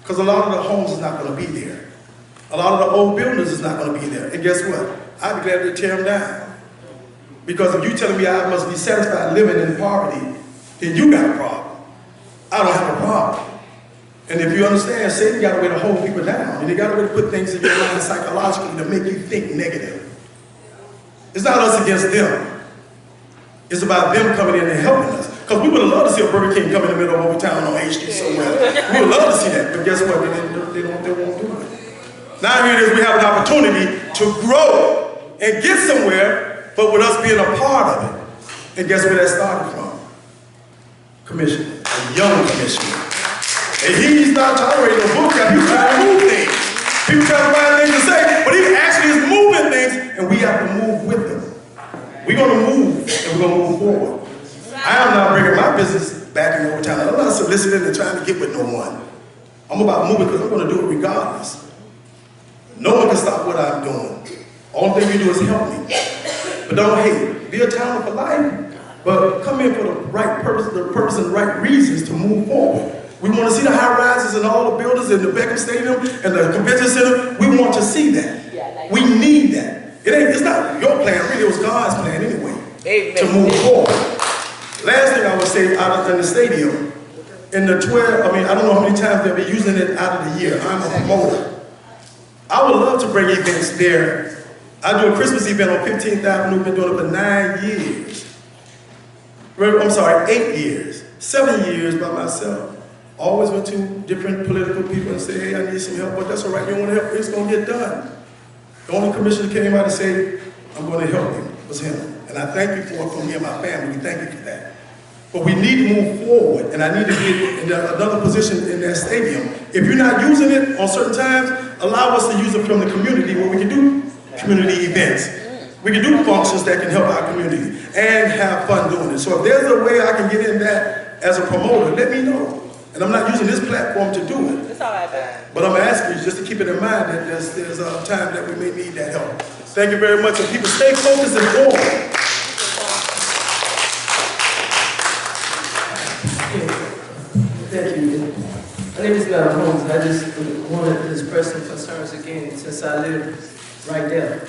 Because a lot of the homes is not going to be there. A lot of the old buildings is not going to be there. And guess what? I'd be glad to tear them down. Because if you're telling me I must be satisfied living in poverty, then you got a problem. I don't have a problem. And if you understand, Satan got a way to hold people down. And he got a way to put things in your mind psychologically to make you think negative. It's not us against them. It's about them coming in and helping us. Because we would have loved to see a Burger King come in the middle of Overtown on H Street somewhere. We would love to see that. But guess what? They won't do it. Now here it is, we have an opportunity to grow and get somewhere, but with us being a part of it. And guess where that started from? Commissioner, a young commissioner. And he's not tolerating a book that he's trying to move things. People trying to find things to say, but he actually is moving things, and we have to move with him. We're going to move, and we're going to move forward. I am not bringing my business back in Overtown. I'm not soliciting and trying to get with no one. I'm about moving because I'm going to do it regardless. No one can stop what I'm doing. Only thing you do is help me. But don't hate. Be a town for life, but come in for the right purpose and the right reasons to move forward. We want to see the high rises and all the buildings in the Beckham Stadium and the convention center. We want to see that. We need that. It's not your plan, really, it was God's plan anyway. Amen. To move forward. Last thing I would say out in the stadium, in the 12, I don't know how many times they'll be using it out of the year. I'm a promoter. I would love to bring events there. I do a Christmas event on 15th Avenue, been doing it for 9 years. I'm sorry, 8 years. 7 years by myself. Always went to different political people and said, hey, I need some help, but that's all right, you don't want to help, it's going to get done. The only commissioner came out and said, I'm going to help you, was him. And I thank you for it from me and my family, we thank you for that. But we need to move forward, and I need to get in another position in that stadium. If you're not using it on certain times, allow us to use it from the community where we can do community events. We can do functions that can help our community and have fun doing it. So if there's a way I can get in that as a promoter, let me know. And I'm not using this platform to do it. It's all right, but I'm asking you just to keep it in mind that there's a time that we may need that help. Thank you very much, and people stay focused and forward. Thank you. My name is Madam Holmes. I just wanted to express some concerns again since I live right there.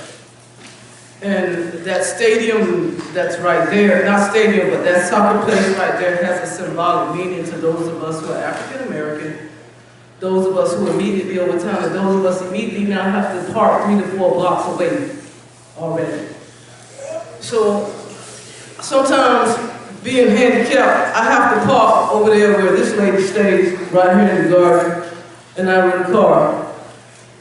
And that stadium that's right there, not stadium, but that soccer place right there has a symbolic meaning to those of us who are African American, those of us who are immediately over town, and those of us immediately now have to park 3 to 4 blocks away already. So sometimes being handicapped, I have to park over there where this lady stays, right here in the garden, and I rent a car.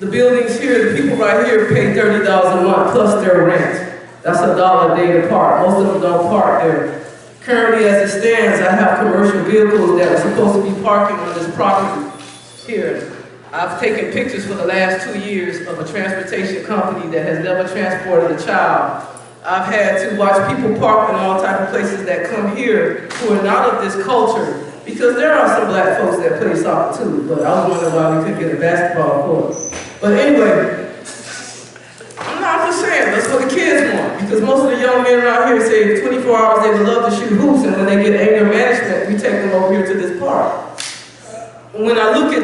The buildings here, the people right here pay $30 a month plus their rent. That's $1 a day to park. Most of them don't park there. Currently, as it stands, I have commercial vehicles that are supposed to be parking on this property here. I've taken pictures for the last 2 years of a transportation company that has never transported a child. I've had to watch people park in all type of places that come here who are not of this culture, because there are some black folks that play soccer too, but I was wondering why we couldn't get a basketball court. But anyway, I'm just saying, that's what the kids want, because most of the young men around here say 24 hours they would love to shoot hoops, and when they get anger management, we take them over here to this park. When I look at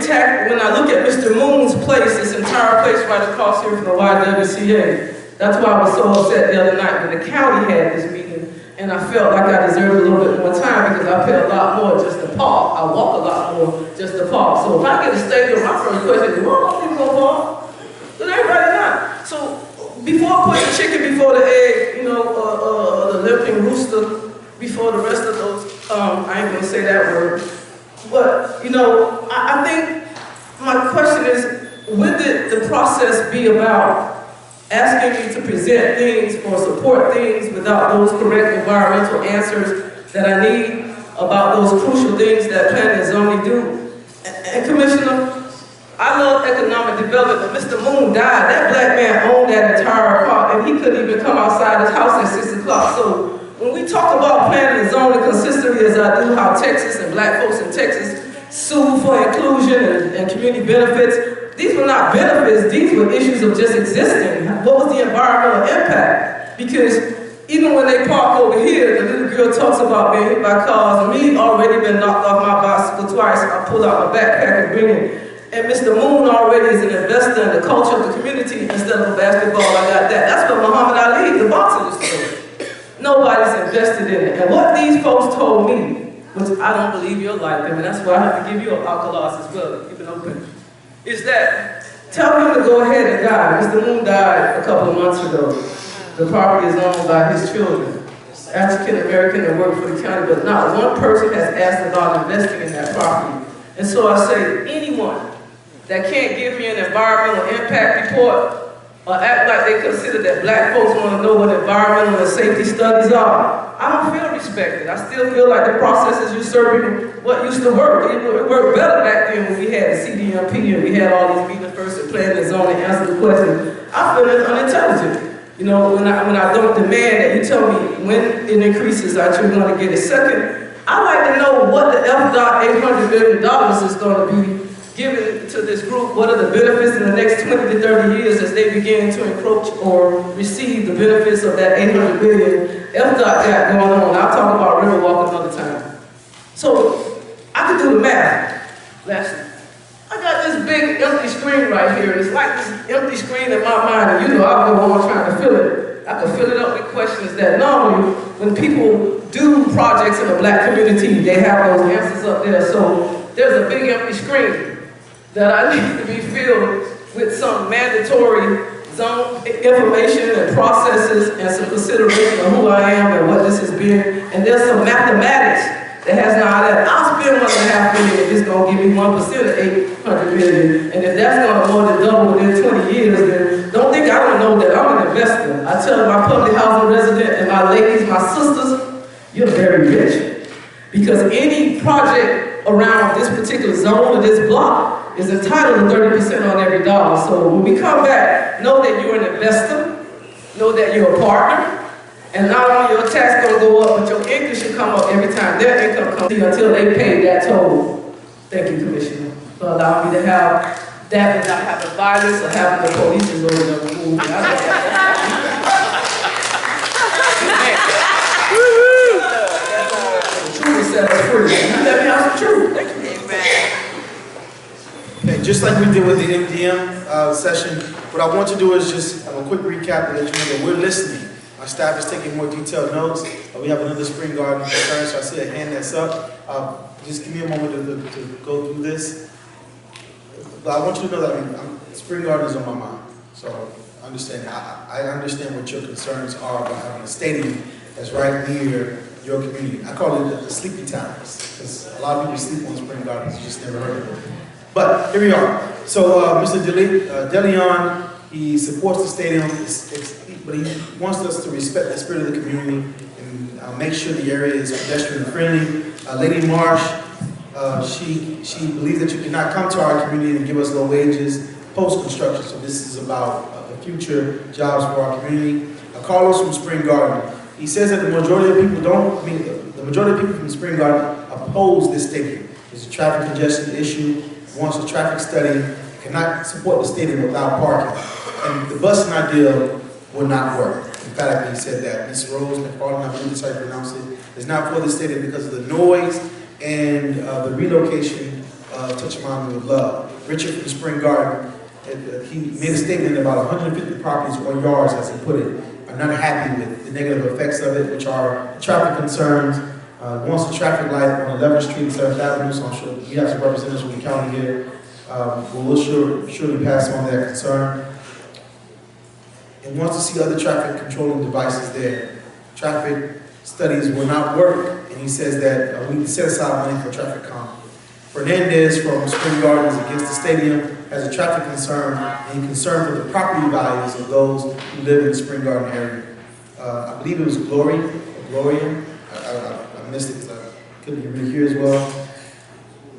Mr. Moon's place, this entire place right across here from the YWCA, that's why I was so upset the other night when the county had this meeting, and I felt like I deserved a little bit more time because I pay a lot more just to park. I walk a lot more just to park. So if I get a stadium, my first question is, well, people go park? But everybody not. So before putting chicken before the egg, you know, the limping rooster before the rest of those, I ain't gonna say that word. But, you know, I think my question is, would the process be about asking me to present things or support things without those correct environmental answers that I need about those crucial things that planning and zoning do? And Commissioner, I love economic development, but Mr. Moon died. That black man owned that entire park, and he couldn't even come outside his house at 6 o'clock. So when we talk about planning and zoning consistently as I do, how Texas and black folks in Texas sue for inclusion and community benefits, these were not benefits, these were issues of just existing. What was the environmental impact? Because even when they park over here, the little girl talks about being hit by cars, and me already been knocked off my bicycle twice. I pull out my backpack and bring it. And Mr. Moon already is an investor in the culture of the community instead of a basketball. I got that. That's what Muhammad Ali, the boxer, used to do. Nobody's invested in it. And what these folks told me, which I don't believe you'll like them, and that's why I have to give you an alkalos as well, keep it open, is that tell him to go ahead and die. Mr. Moon died a couple of months ago. The property is owned by his children, African American, that work for the county, but not one person has asked about investing in that property. And so I say, anyone that can't give me an environmental impact report or act like they consider that black folks want to know what environmental and safety studies are, I don't feel respected. I still feel like the process is usurping what used to work. It worked better back then when we had the CDMP and we had all these meetings first and planning and zoning and answer the question. I feel it's unintelligent. You know, when I don't demand that you tell me when it increases that you're going to get it. Second, I like to know what the FDOT $800 million is going to be given to this group. What are the benefits in the next 20 to 30 years as they begin to encroach or receive the benefits of that $800 billion FDOT got going on? I'll talk about Riverwalk another time. So I can do the math. Lastly, I got this big empty screen right here. It's like this empty screen in my mind, and you know I'll go on trying to fill it. I can fill it up with questions that normally when people do projects in the black community, they have those answers up there. So there's a big empty screen that I need to be filled with some mandatory zone information and processes and some consideration of who I am and what this has been. And there's some mathematics that has not that. I'll spend $1.5 million if it's going to give me 1% of $800 million. And if that's going to more than double within 20 years, then don't think I don't know that I'm an investor. I tell my public housing resident and my ladies, my sisters, you're very rich. Because any project around this particular zone or this block is entitled to 30% on every dollar. So when we come back, know that you're an investor, know that you're a partner, and not only your tax gonna go up, but your income should come up every time their income comes until they pay that toll. Thank you, Commissioner, for allowing me to have that without having violence or having the police go to the room. Set us free. Let me have some truth. Thank you. Okay, just like we did with the MDM session, what I want to do is just have a quick recap and let you know that we're listening. Our staff is taking more detailed notes. We have another spring garden concern, so I see a hand that's up. Just give me a moment to go through this. But I want you to know that spring garden is on my mind. So I understand what your concerns are about having a stadium that's right near your community. I call it the sleepy towns, because a lot of people sleep on spring gardens, you just never heard of it. But here we are. So Mr. DeLeon, he supports the stadium, but he wants us to respect the spirit of the community and make sure the area is pedestrian friendly. Lady Marsh, She believes that you cannot come to our community and give us low wages post-construction. So this is about the future jobs for our community. Carlos from Spring Garden. He says that the majority of people the majority of people from Spring Garden oppose this stadium. It's a traffic congestion issue, wants a traffic study, cannot support the stadium without parking. And the busing idea will not work. Emphatically, he said that. Ms. Rose McFarland, I believe that's how you pronounce it, is not for the stadium because of the noise and the relocation of Touchamami with Love. Richard from Spring Garden, he made a statement that about 150 properties or yards, as he put it, are not happy with the negative effects of it, which are traffic concerns. Wants a traffic light on 11th Street and 7th Avenue, so I'm sure we have some representatives from the county here. We'll surely pass on that concern. And wants to see other traffic controlling devices there. Traffic studies will not work, and he says that we need to set aside money for traffic calm. Fernandez from Spring Gardens against the stadium has a traffic concern and he's concerned with the property values of those who live in the Spring Garden area. I believe it was Gloria. I missed it because I couldn't really hear as well.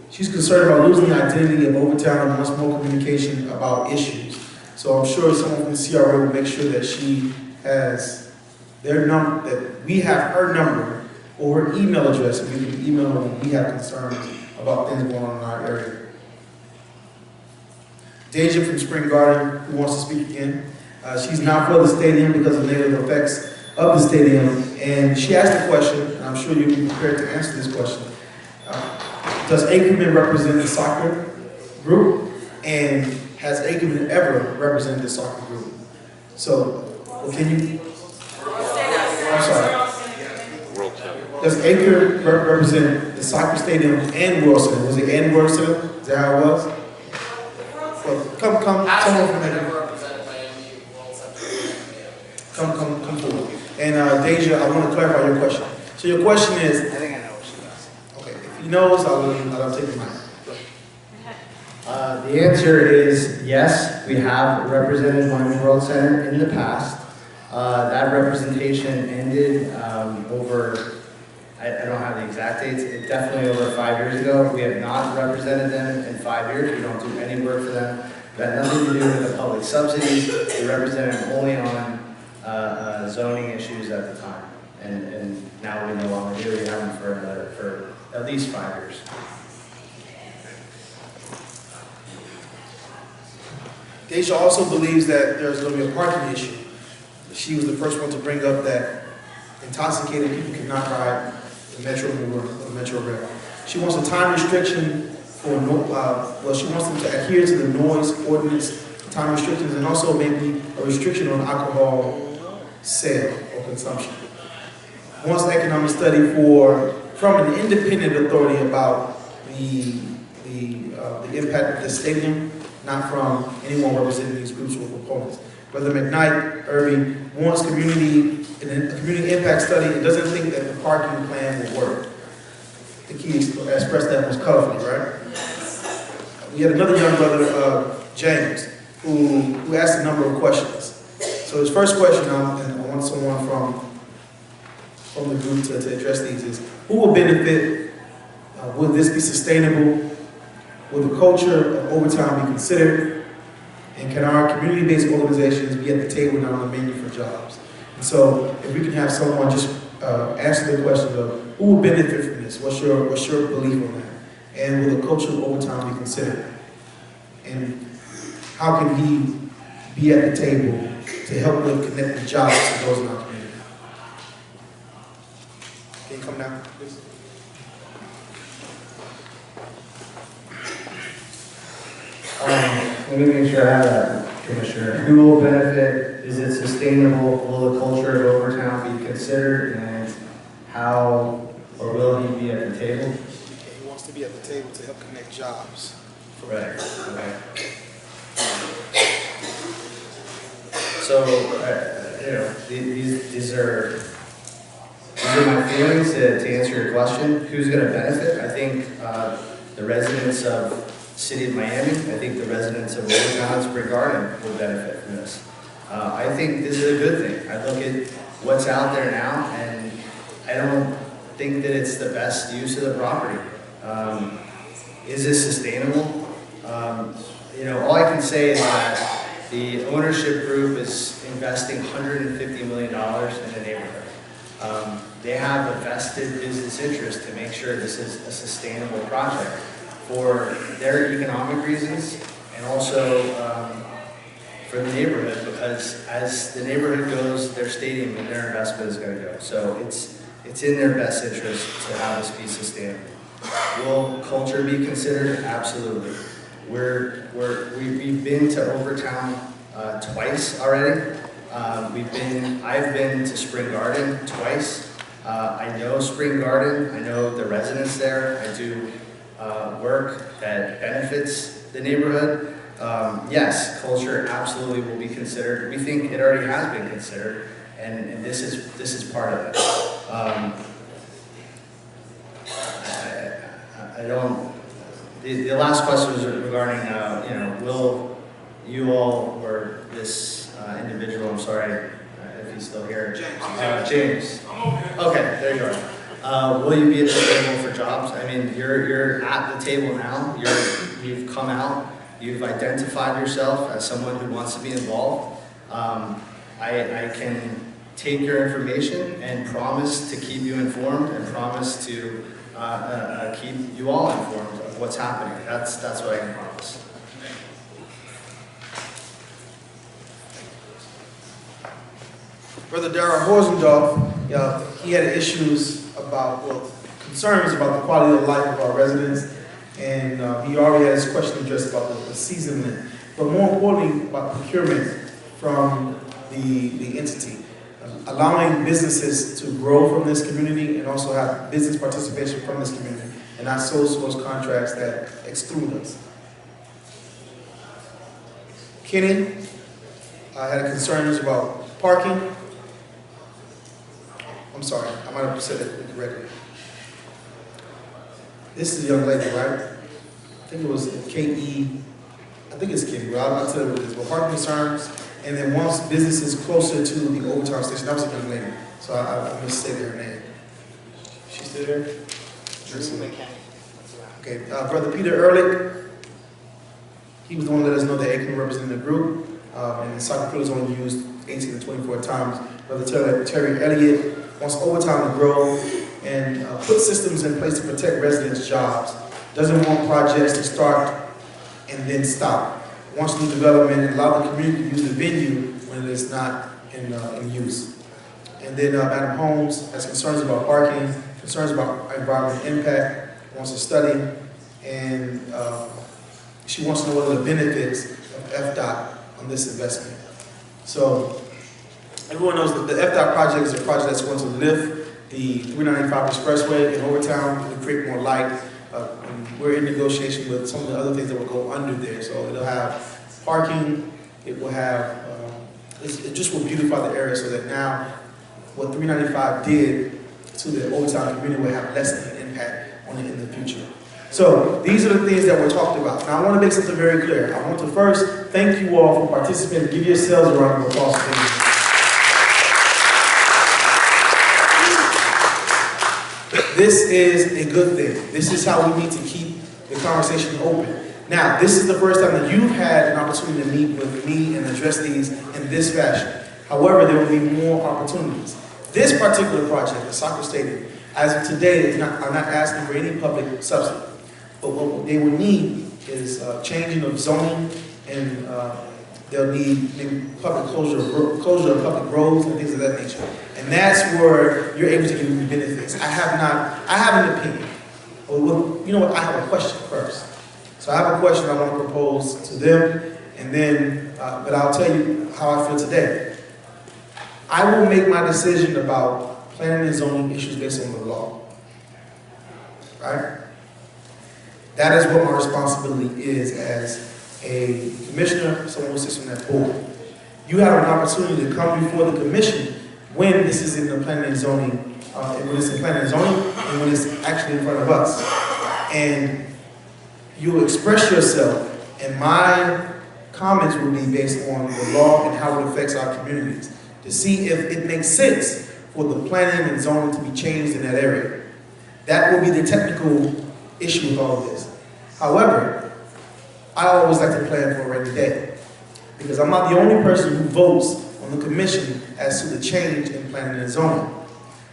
She's concerned about losing the identity of Overtown and wants more communication about issues. So I'm sure someone from the CRA will make sure that she has their number, that we have her number or her email address, and we can email her when we have concerns about things going on in our area. Deja from Spring Garden, who wants to speak again. She's not for the stadium because of the negative effects of the stadium, and she asked a question, and I'm sure you'll be prepared to answer this question. Does Ackerman represent the soccer group? And has Ackerman ever represented the soccer group? So, well, can you? I'm sorry. Does Acre represent the soccer stadium and World Center? Was it and World Center? Is that how it was? Well, come, someone from there. Come forward. And Deja, I want to clarify your question. So your question is, I think I know what she does. Okay, if he knows, I'll take the mic. The answer is yes, we have represented Miami World Center in the past. That representation ended over, I don't have the exact dates, definitely over 5 years ago. We have not represented them in 5 years. We don't do any work for them. It had nothing to do with the public subsidies. We represented them only on zoning issues at the time. And now we no longer do. We have them for at least 5 years. Deja also believes that there's going to be a parking issue. She was the first one to bring up that intoxicated people cannot ride the Metro Rail. She wants a time restriction for she wants them to adhere to the noise ordinance, time restrictions, and also maybe a restriction on alcohol sale or consumption. Wants an economic study from an independent authority about the impact of the stadium, not from anyone representing these groups or proponents. Brother McKnight, Irving, wants a community impact study and doesn't think that the parking plan will work. I think he expressed that most colorfully, right? We had another young brother, James, who asked a number of questions. So his first question, and I want someone from the group to address these, is who will benefit? Will this be sustainable? Will the culture of overtime be considered? And can our community-based organizations be at the table and on the menu for jobs? And so if we can have someone just answer the question of who will benefit from this? What's your belief on that? And will the culture of overtime be considered? And how can he be at the table to help with connecting jobs to those in our community? Can you come down, please? Let me make sure I have that, Commissioner. Who will benefit? Is it sustainable? Will the culture of Overtown be considered? And how, or will he be at the table? He wants to be at the table to help connect jobs. Right, okay. So, these are my feelings to answer your question. Who's going to benefit? I think the residents of the city of Miami, I think the residents of Overtown and Spring Garden will benefit from this. I think this is a good thing. I look at what's out there now, and I don't think that it's the best use of the property. Is this sustainable? All I can say is that the ownership group is investing $150 million in the neighborhood. They have a vested business interest to make sure this is a sustainable project for their economic reasons and also for the neighborhood, because as the neighborhood goes, their stadium and their investment is going to go. So it's in their best interest to have this be sustainable. Will culture be considered? Absolutely. We've been to Overtown twice already. I've been to Spring Garden twice. I know Spring Garden. I know the residents there. I do work that benefits the neighborhood. Yes, culture absolutely will be considered. We think it already has been considered, and this is part of it. The last question was regarding, will you all, or this individual, I'm sorry if he's still here. James. Okay, there you are. Will you be at the table for jobs? I mean, you're at the table now. You've come out. You've identified yourself as someone who wants to be involved. I can take your information and promise to keep you informed and promise to keep you all informed of what's happening. That's what I can promise. Brother Darrell Horsendorf, he had issues concerns about the quality of life of our residents, and he already had his question addressed about the seasoning, but more importantly about procurement from the entity. Allowing businesses to grow from this community and also have business participation from this community and not sole source contracts that exclude us. Kenny had concerns about parking. I'm sorry, I might have said it incorrectly. This is a young lady, right? I think it was K.E. I think it's Kenny, but I'll tell you what it is. But parking concerns. And then once businesses closer to the Overtown station, that was a young lady, so I misstated her name. She's still there? Okay, Brother Peter Ehrlich, he was the one that let us know that Aikman represented the group, and the soccer field is only used 18 to 24 times. Brother Terry Elliott wants Overtown to grow and put systems in place to protect residents' jobs. Doesn't want projects to start and then stop. Wants new development and allow the community to use the venue when it is not in use. And then Madam Holmes has concerns about parking, concerns about environmental impact, wants to study, and she wants to know what are the benefits of FDOT on this investment. So everyone knows that the FDOT project is a project that's going to lift the 395 Expressway in Overtown to create more light. We're in negotiation with some of the other things that will go under there. So it'll have parking, it will have, it just will beautify the area so that now what 395 did to the Overtown community will have less of an impact on it in the future. So these are the things that we're talking about. Now I want to make something very clear. I want to first thank you all for participating. Give yourselves a round of applause. This is a good thing. This is how we need to keep the conversation open. Now, this is the first time that you've had an opportunity to meet with me and address these in this fashion. However, there will be more opportunities. This particular project, the soccer stadium, as of today, are not asking for any public subsidy. But what they would need is changing of zoning, and they'll need maybe public closure of public roads and things of that nature. And that's where you're able to give me benefits. I have an opinion. Well, you know what, I have a question first. So I have a question I want to propose to them, and then, but I'll tell you how I feel today. I will make my decision about planning and zoning issues based on the law. Right? That is what my responsibility is as a commissioner, someone who sits on that board. You have an opportunity to come before the commission when this is in the planning and zoning, when it's in planning and zoning, and when it's actually in front of us. And you express yourself, and my comments will be based on the law and how it affects our communities, to see if it makes sense for the planning and zoning to be changed in that area. That will be the technical issue with all of this. However, I always like to plan for a rainy day, because I'm not the only person who votes on the commission as to the change in planning and zoning.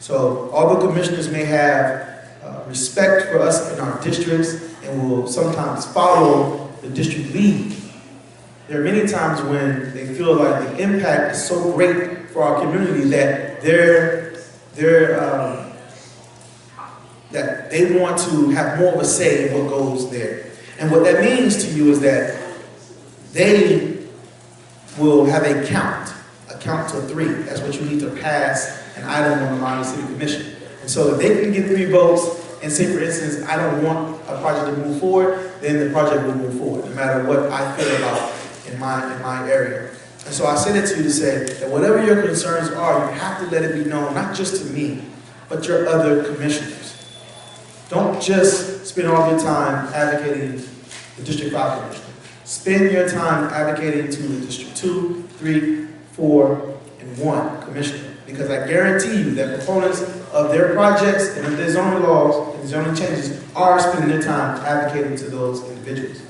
So although commissioners may have respect for us in our districts and will sometimes follow the district lead, there are many times when they feel like the impact is so great for our community that that they want to have more of a say in what goes there. And what that means to you is that they will have a count to 3. That's what you need to pass an item on the Miami City Commission. And so if they can get 3 votes and say, for instance, I don't want a project to move forward, then the project will move forward, no matter what I feel about in my area. And so I say that to you to say that whatever your concerns are, you have to let it be known, not just to me, but your other commissioners. Don't just spend all your time advocating the District 5 Commissioner. Spend your time advocating to the District 2, 3, 4, and 1 Commissioner. Because I guarantee you that proponents of their projects and of their zoning laws and zoning changes are spending their time advocating to those individuals.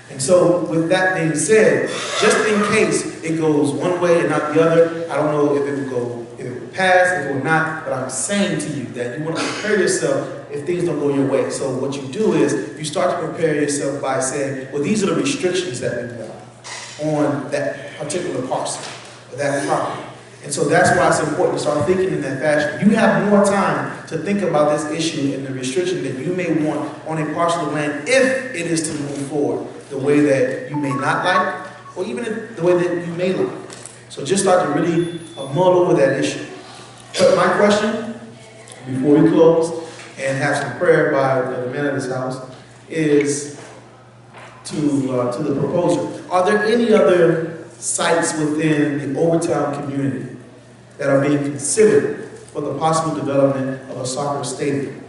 And so, with that being said, just in case it goes one way and not the other, I don't know if it will pass, if it will not, but I'm saying to you that you want to prepare yourself if things don't go your way. So what you do is, you start to prepare yourself by saying, well, these are the restrictions that we want on that particular parcel, or that property. And so that's why it's important to start thinking in that fashion. You have more time to think about this issue and the restriction that you may want on a parcel of land if it is to move forward the way that you may not like, or even the way that you may like. So just start to really mull over that issue. But my question, before we close and have some prayer by the men of this house, is to the proposer. Are there any other sites within the Overtown community that are being considered for the possible development of a soccer stadium?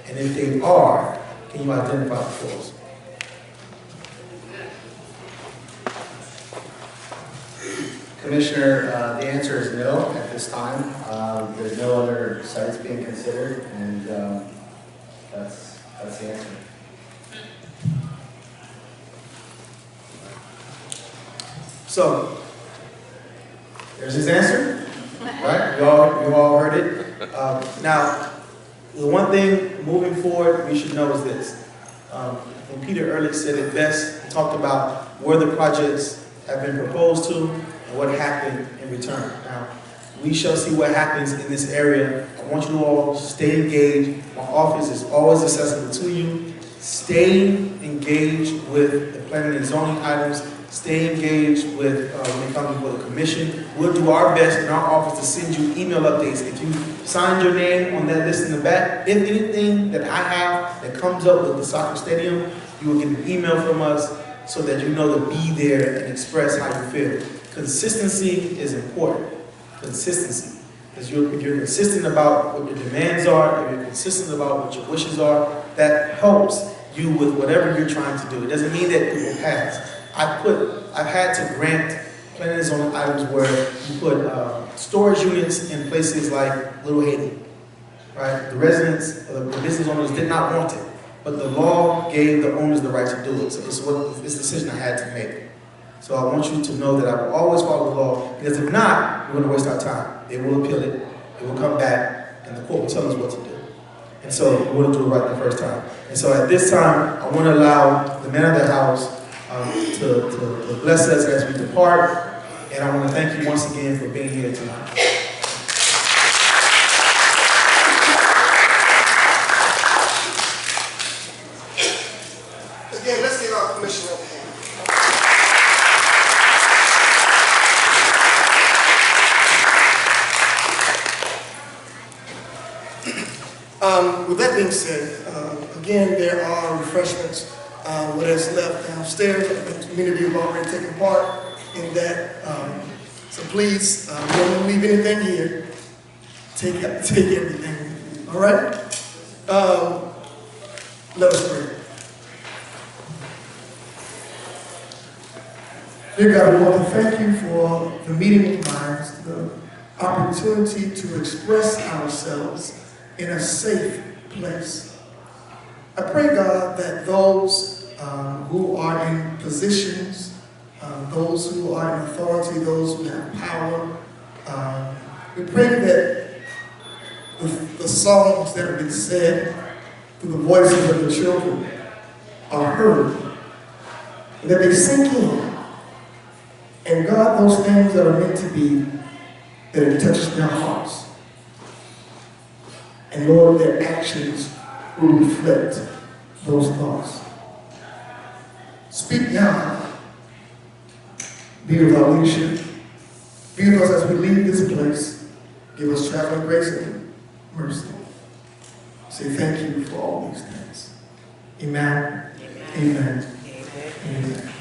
And if they are, can you identify them for us? Commissioner, the answer is no at this time. There's no other sites being considered, and that's the answer. So, there's his answer, right? You all heard it. Now, the one thing moving forward we should know is this. When Peter Ehrlich said it best, he talked about where the projects have been proposed to and what happened in return. Now, we shall see what happens in this area. I want you to all stay engaged. My office is always accessible to you. Stay engaged with the planning and zoning items. Stay engaged with when it comes before the commission. We'll do our best in our office to send you email updates. If you signed your name on that list in the back, if anything that I have that comes up with the soccer stadium, you will get an email from us so that you know to be there and express how you feel. Consistency is important. Consistency. Because if you're consistent about what your demands are, if you're consistent about what your wishes are, that helps you with whatever you're trying to do. It doesn't mean that it will pass. I've had to grant planning and zoning items where you put storage units in places like Little Haiti, right? The residents, the business owners did not want it, but the law gave the owners the right to do it. So it's this decision I had to make. So I want you to know that I will always follow the law, because if not, we're going to waste our time. They will appeal it, it will come back, and the court will tell us what to do. And so we want to do it right the first time. And so at this time, I want to allow the man of the house to bless us as we depart. And I want to thank you once again for being here tonight. Again, let's get our commissioner up here. With that being said, again, there are refreshments. What is left downstairs, the community have already taken part in that. So please, don't leave anything here. Take everything. All right? Let us pray. Dear God, we want to thank you for the meeting of minds, the opportunity to express ourselves in a safe place. I pray, God, that those who are in positions, those who are in authority, those who have power, we pray that the songs that have been said through the voices of the children are heard, that they sink in. And God, those things that are meant to be, that it touches their hearts. And Lord, their actions will reflect those thoughts. Speak now. Be with our leadership. Be with us as we leave this place. Give us traveling grace and mercy. Say thank you for all these things. Amen. Amen. Amen. Amen.